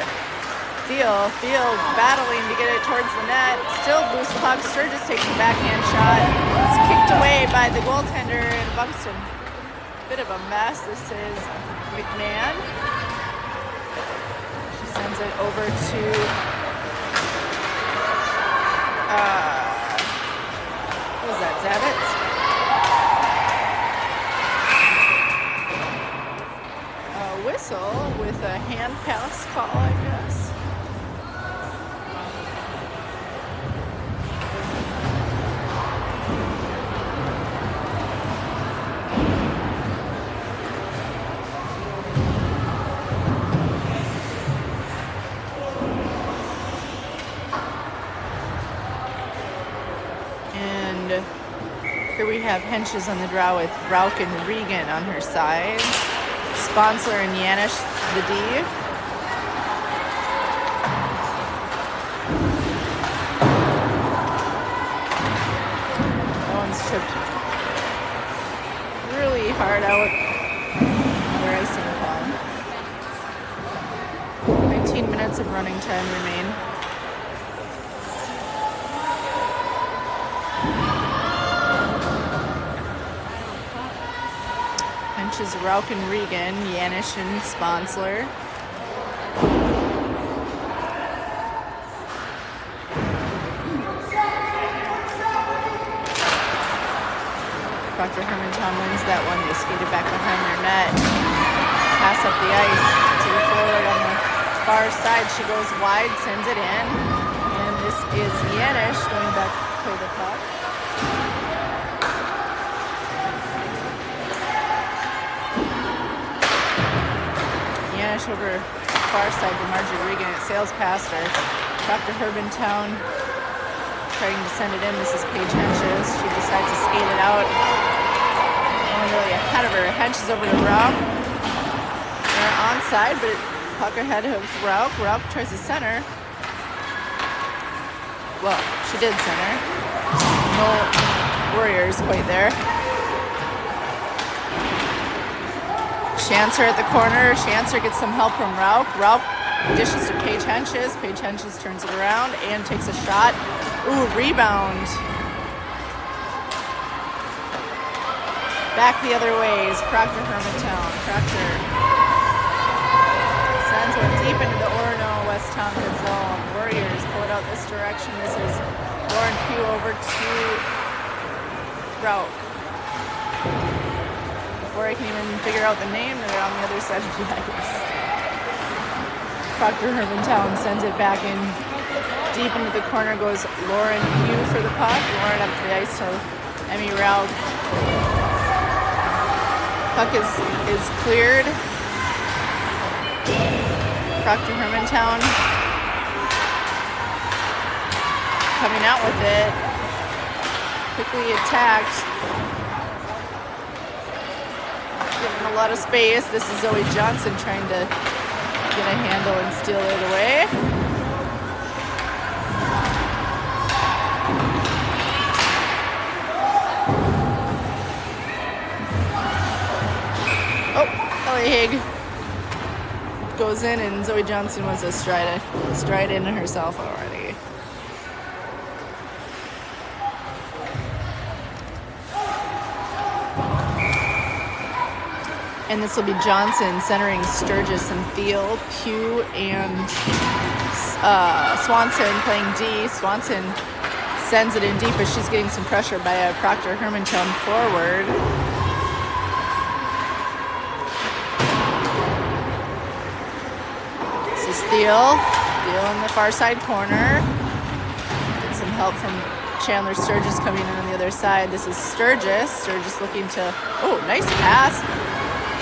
Thiel. Thiel battling to get it towards the net. Still loose puck. Sturgis takes a backhand shot. It's kicked away by the goaltender in Buxton. Bit of a mess. This is McMahon. She sends it over to what was that, Zavitz? Whistle with a hand pass call, I guess. And here we have Henches on the draw with Rauch and Regan on her sides. Sponsor and Yanish the D. That one's tripped really hard out. Another icing call. 19 minutes of running time remain. Henches, Rauch and Regan, Yanish and Sponsler. Proctor Hermantown wins that one. They skated back behind their net. Pass up the ice to the forward on the far side. She goes wide, sends it in. And this is Yanish going back to play the puck. Yanish over far side to Marjorie Regan. It sails past her. Proctor Hermantown trying to send it in. This is Paige Henches. She decides to skate it out. Only really ahead of her. Henches over to Rauch. They're onside, but puck ahead of Rauch. Rauch tries to center. Well, she did center. No Warriors quite there. Schanzer at the corner. Schanzer gets some help from Rauch. Rauch dishes to Paige Henches. Paige Henches turns it around and takes a shot. Ooh, rebound. Back the other way is Proctor Hermantown. Proctor sends one deep into the Orono West Tonka zone. Warriors pull it out this direction. This is Lauren Pugh over to Rauch. Before I can even figure out the name, they're on the other side of the ice. Proctor Hermantown sends it back in. Deep into the corner goes Lauren Pugh for the puck. Lauren up the ice to Emmy Rauch. Puck is cleared. Proctor Hermantown coming out with it. Quickly attacked. Given a lot of space. This is Zoe Johnson trying to get a handle and steal it away. Ellie Haig goes in, and Zoe Johnson was a stride in herself already. And this will be Johnson centering Sturgis and Thiel, Pugh and Swanson playing D. Swanson sends it in deep as she's getting some pressure by a Proctor Hermantown forward. Thiel in the far side corner. Get some help from Chandler Sturgis coming in on the other side. This is Sturgis. Sturgis looking to, oh, nice pass.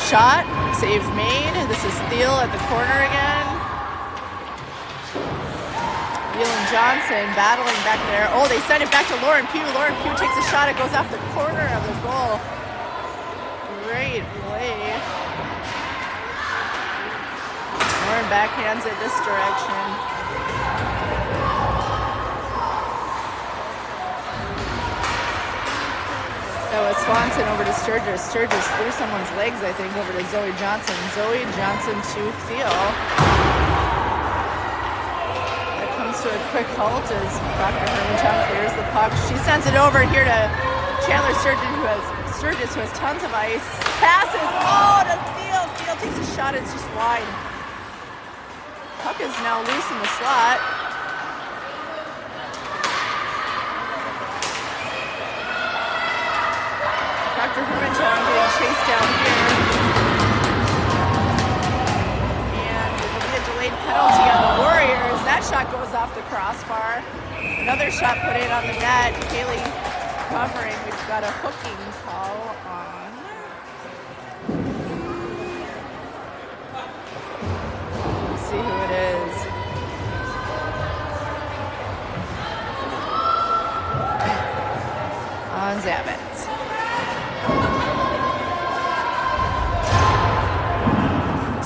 Shot, save made. This is Thiel at the corner again. Thiel and Johnson battling back there. Oh, they send it back to Lauren Pugh. Lauren Pugh takes a shot. It goes off the corner of the goal. Great play. Lauren backhands it this direction. That was Swanson over to Sturgis. Sturgis threw someone's legs, I think, over to Zoe Johnson. Zoe Johnson to Thiel. That comes to a quick halt as Proctor Hermantown clears the puck. She sends it over here to Chandler Sturgis, who has tons of ice. Passes, oh, to Thiel. Thiel takes a shot, it's just wide. Puck is now loose in the slot. Proctor Hermantown getting chased down here. And it will be a delayed penalty on the Warriors. That shot goes off the crossbar. Another shot put in on the net. Haley covering. We've got a hooking call on. See who it is. On Zavitz.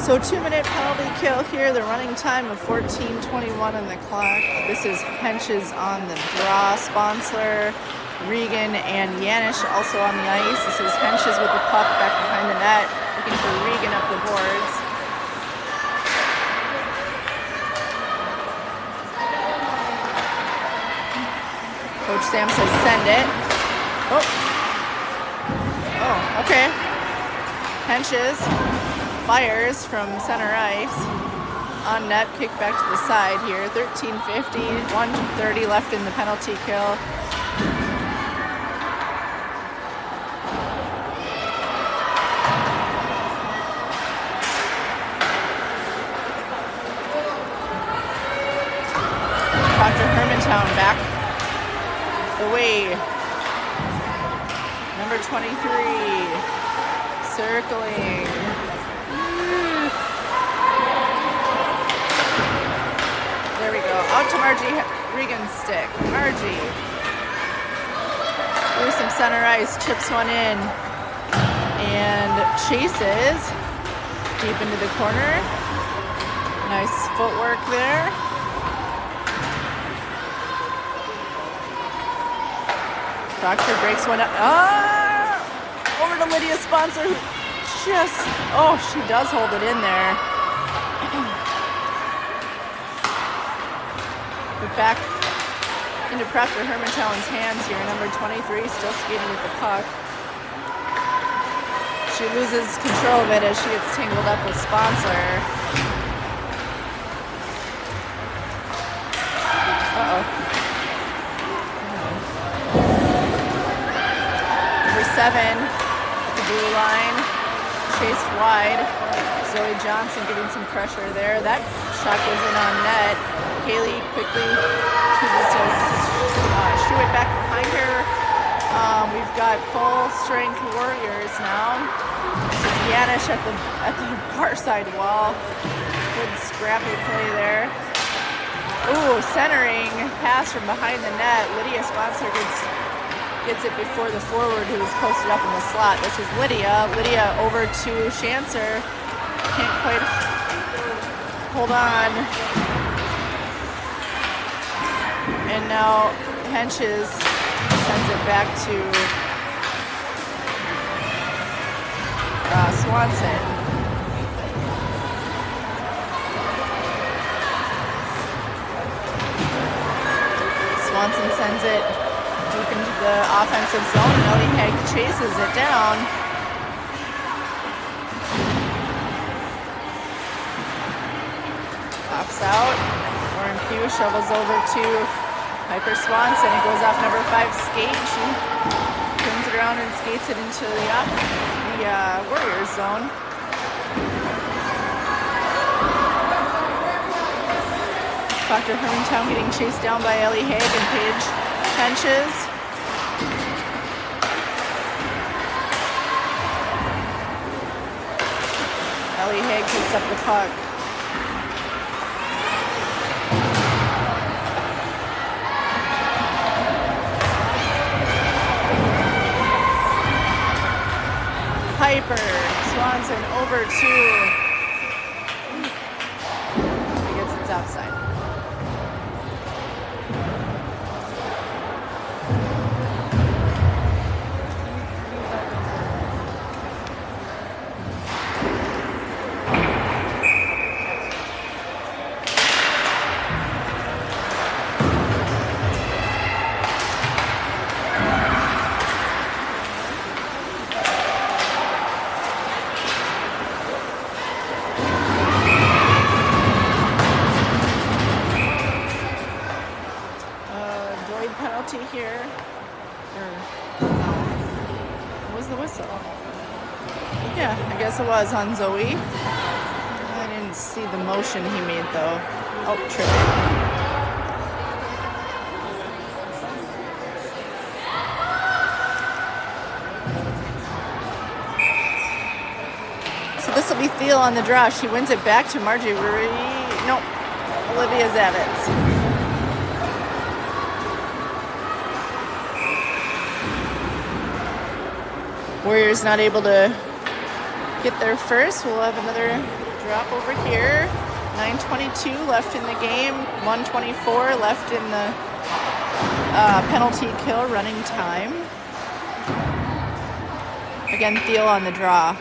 So 2-minute penalty kill here. The running time of 14:21 on the clock. This is Henches on the draw. Sponsor, Regan and Yanish also on the ice. This is Henches with the puck back behind the net, looking for Regan up the boards. Coach Sam says send it. Oh, okay. Henches fires from center ice. On net, kick back to the side here. 13:50, 1:30 left in the penalty kill. Dr. Hermantown back the way. Number 23, circling. There we go. Out to Margie Regan's stick. Margie. Through some center ice, chips one in, and chases deep into the corner. Nice footwork there. Proctor breaks one up. Over to Lydia Sponsor, who she does hold it in there. But back into Proctor Hermantown's hands here. Number 23 still skating with the puck. She loses control of it as she gets tangled up with Sponsor. Number 7 at the blue line, chased wide. Zoe Johnson getting some pressure there. That shot goes in on net. Kaylee quickly chooses to shoo it back behind her. We've got full strength Warriors now. This is Yanish at the far side wall. Good scrappy play there. Ooh, centering pass from behind the net. Lydia Sponsor gets it before the forward who is posted up in the slot. This is Lydia. Lydia over to Schanzer. Can't quite hold on. And now Henches sends it back to Swanson. Swanson sends it deep into the offensive zone. Ellie Haig chases it down. Pops out. Lauren Pugh shovels over to Piper Swanson. It goes off number 5 skate. She turns it around and skates it into the Warriors zone. Dr. Hermantown getting chased down by Ellie Haig and Paige Henches. Ellie Haig picks up the puck. Piper Swanson over to. He gets it outside. Here, what was the whistle? Yeah, I guess it was on Zoe. I didn't see the motion he made though. Oh, tripping. So this will be Thiel on the draw. She wins it back to Olivia Zavitz. Warriors not able to get there first. We'll have another drop over here. 9:22 left in the game. 1:24 left in the penalty kill running time. Again, Thiel on the draw.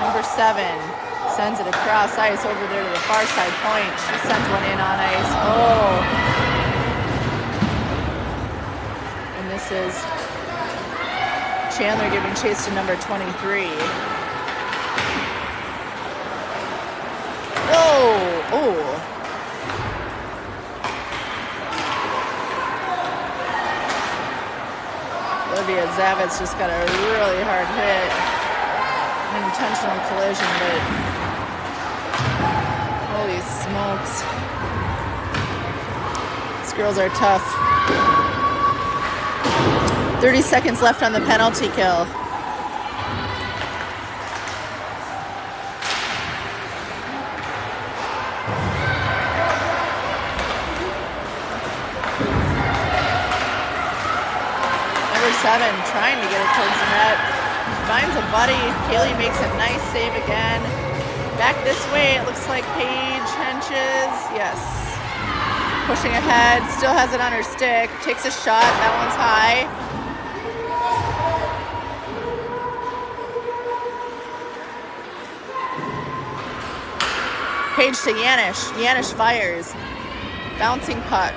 Number 7 sends it across ice over there to the far side point. She sends one in on ice. Oh. And this is Chandler giving chase to number 23. Oh, oh. Olivia Zavitz just got a really hard hit. An intentional collision, but holy smokes. These girls are tough. 30 seconds left on the penalty kill. Number 7 trying to get it towards the net. Finds a buddy. Kaylee makes a nice save again. Back this way, it looks like Paige Henches. Yes. Pushing ahead. Still has it on her stick. Takes a shot. That one's high. Paige to Yanish. Yanish fires. Bouncing puck.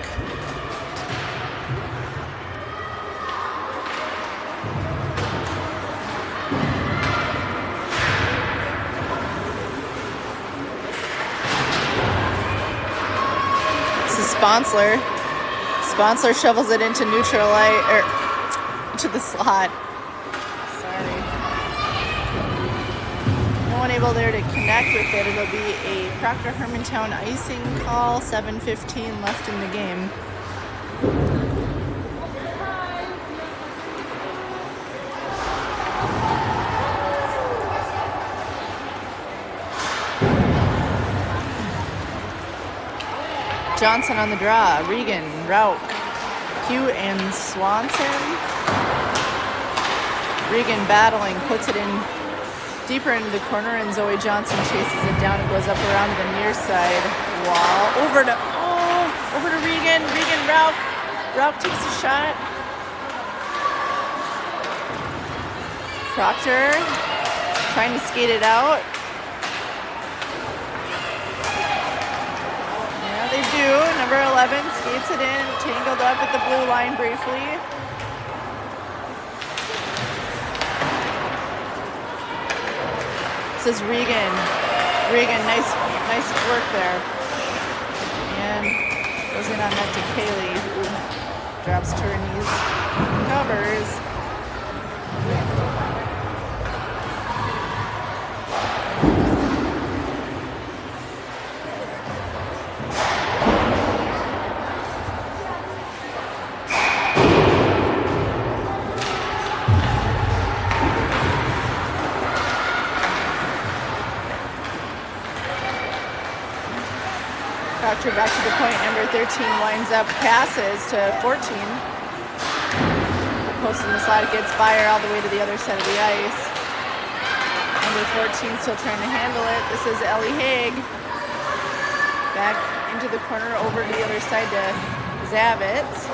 Sponsler. Sponsler shovels it into neutral light, or to the slot. Sorry. No one able there to connect with it. It'll be a Proctor Hermantown icing call. 7:15 left in the game. Johnson on the draw. Regan, Rauch, Hugh, and Swanson. Regan battling, puts it in deeper into the corner, and Zoe Johnson chases it down and goes up around the near side wall. Over to Regan. Regan, Rauch. Rauch takes a shot. Proctor trying to skate it out. They do. Number 11 skates it in, tangled up at the blue line briefly. This is Regan. Regan, nice work there. And goes in on that to Kaylee, who drops to her knees, covers. Proctor back to the point. Number 13 winds up, passes to 14. Post in the slot, it gets by her all the way to the other side of the ice. Number 14 still trying to handle it. This is Ellie Haig. Back into the corner, over to the other side to Zavitz.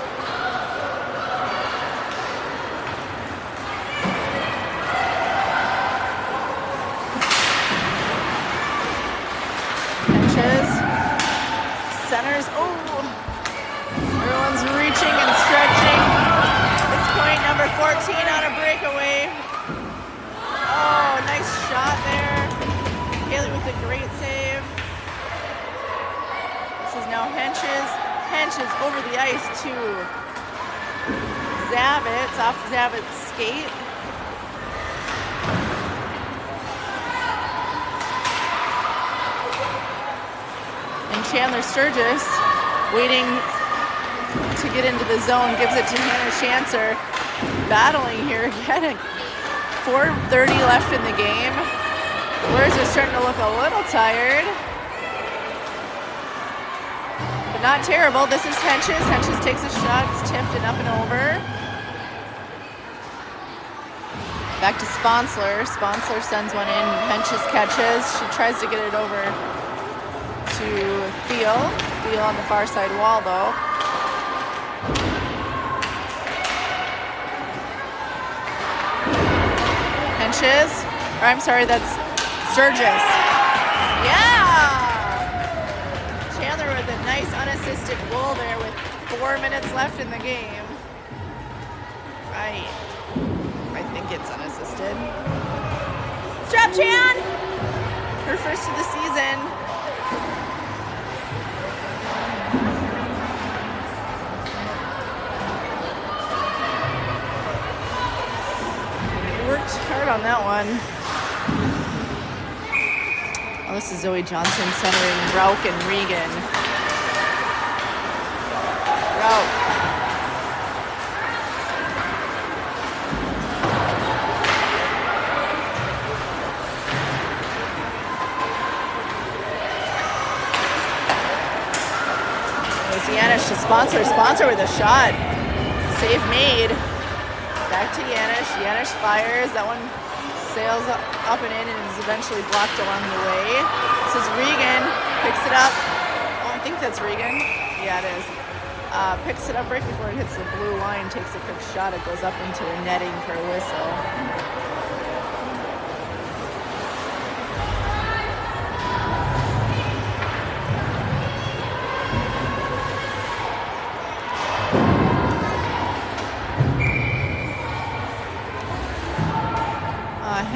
Centers. Oh, everyone's reaching and stretching. At this point, number 14 on a breakaway. Oh, nice shot there. Kaylee with a great save. This is now Henches. Henches over the ice to Zavitz, off Zavitz's skate. Chandler Sturgis waiting to get into the zone, gives it to Hannah Schanzer. Battling here again. 4:30 left in the game. The Warriors are starting to look a little tired, but not terrible. This is Henches. Henches takes a shot. It's tipped and up and over. Back to Sponsler. Sponsler sends one in. Henches catches. She tries to get it over to Thiel. Thiel on the far side wall, though. Henches. Or I'm sorry, that's Sturgis. Yeah! Chandler with a nice unassisted goal there with 4 minutes left in the game. Right. I think it's unassisted. Strap Chan! Her first of the season. Worked hard on that one. Oh, this is Zoe Johnson centering Rauch and Regan. Rauch. Yanish to Sponsor. Sponsor with a shot. Save made. Back to Yanish. Yanish fires. That one sails up and in and is eventually blocked along the way. This is Regan. Picks it up. Oh, I think that's Regan. Yeah, it is. Picks it up right before it hits the blue line. Takes a quick shot. It goes up into the netting for a whistle.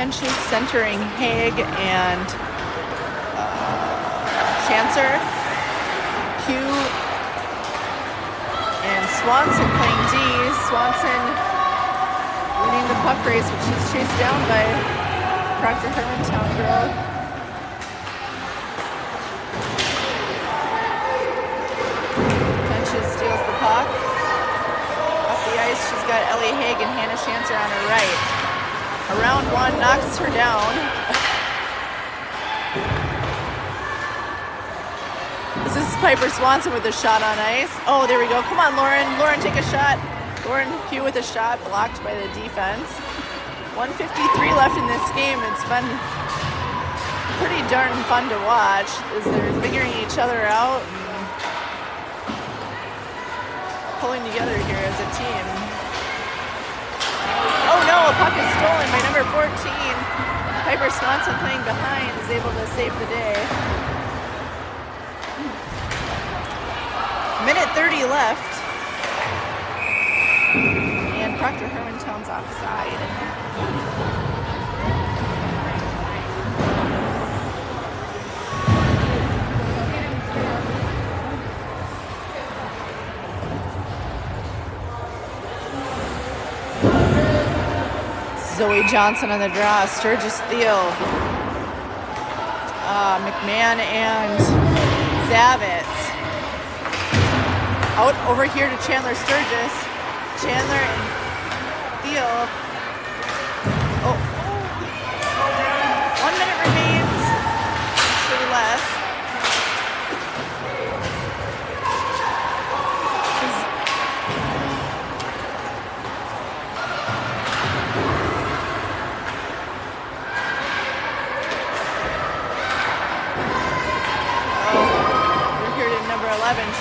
Henches centering Haig and Chancer. Q and Swanson playing D. Swanson winning the puck race, which is chased down by Proctor Hermantown girl. Henches steals the puck. Up the ice, she's got Ellie Haig and Hannah Chancer on her right. Around one, knocks her down. This is Piper Swanson with a shot on ice. Oh, there we go. Come on, Lauren. Lauren, take a shot. Lauren Pugh with a shot blocked by the defense. 1:53 left in this game. It's been pretty darn fun to watch as they're figuring each other out and pulling together here as a team. Oh no, a puck is stolen by number 14. Piper Swanson playing behind is able to save the day. Minute 30 left. And Proctor Hermantown's offside. Zoe Johnson on the draw. Sturgis Thiel. McMahon and Zavitz. Out over here to Chandler Sturgis. Chandler and Thiel. Oh. 1 minute remains. Actually less.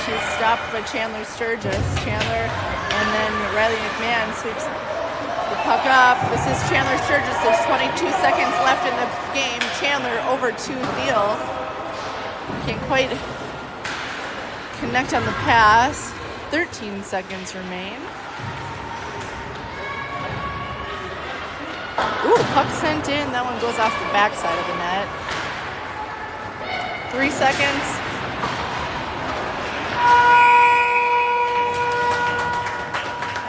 She's stopped by Chandler Sturgis. Chandler and then Riley McMahon sweeps the puck up. This is Chandler Sturgis. There's 22 seconds left in the game. Chandler over to Thiel. Can't quite connect on the pass. 13 seconds remain. Ooh, puck sent in. That one goes off the backside of the net. 3 seconds.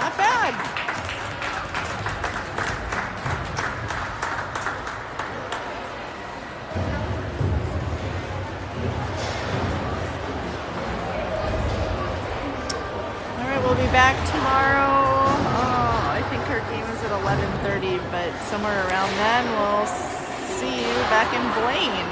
Not bad. All right, we'll be back tomorrow. I think our game is at 11:30, but somewhere around then we'll see you back in Blaine.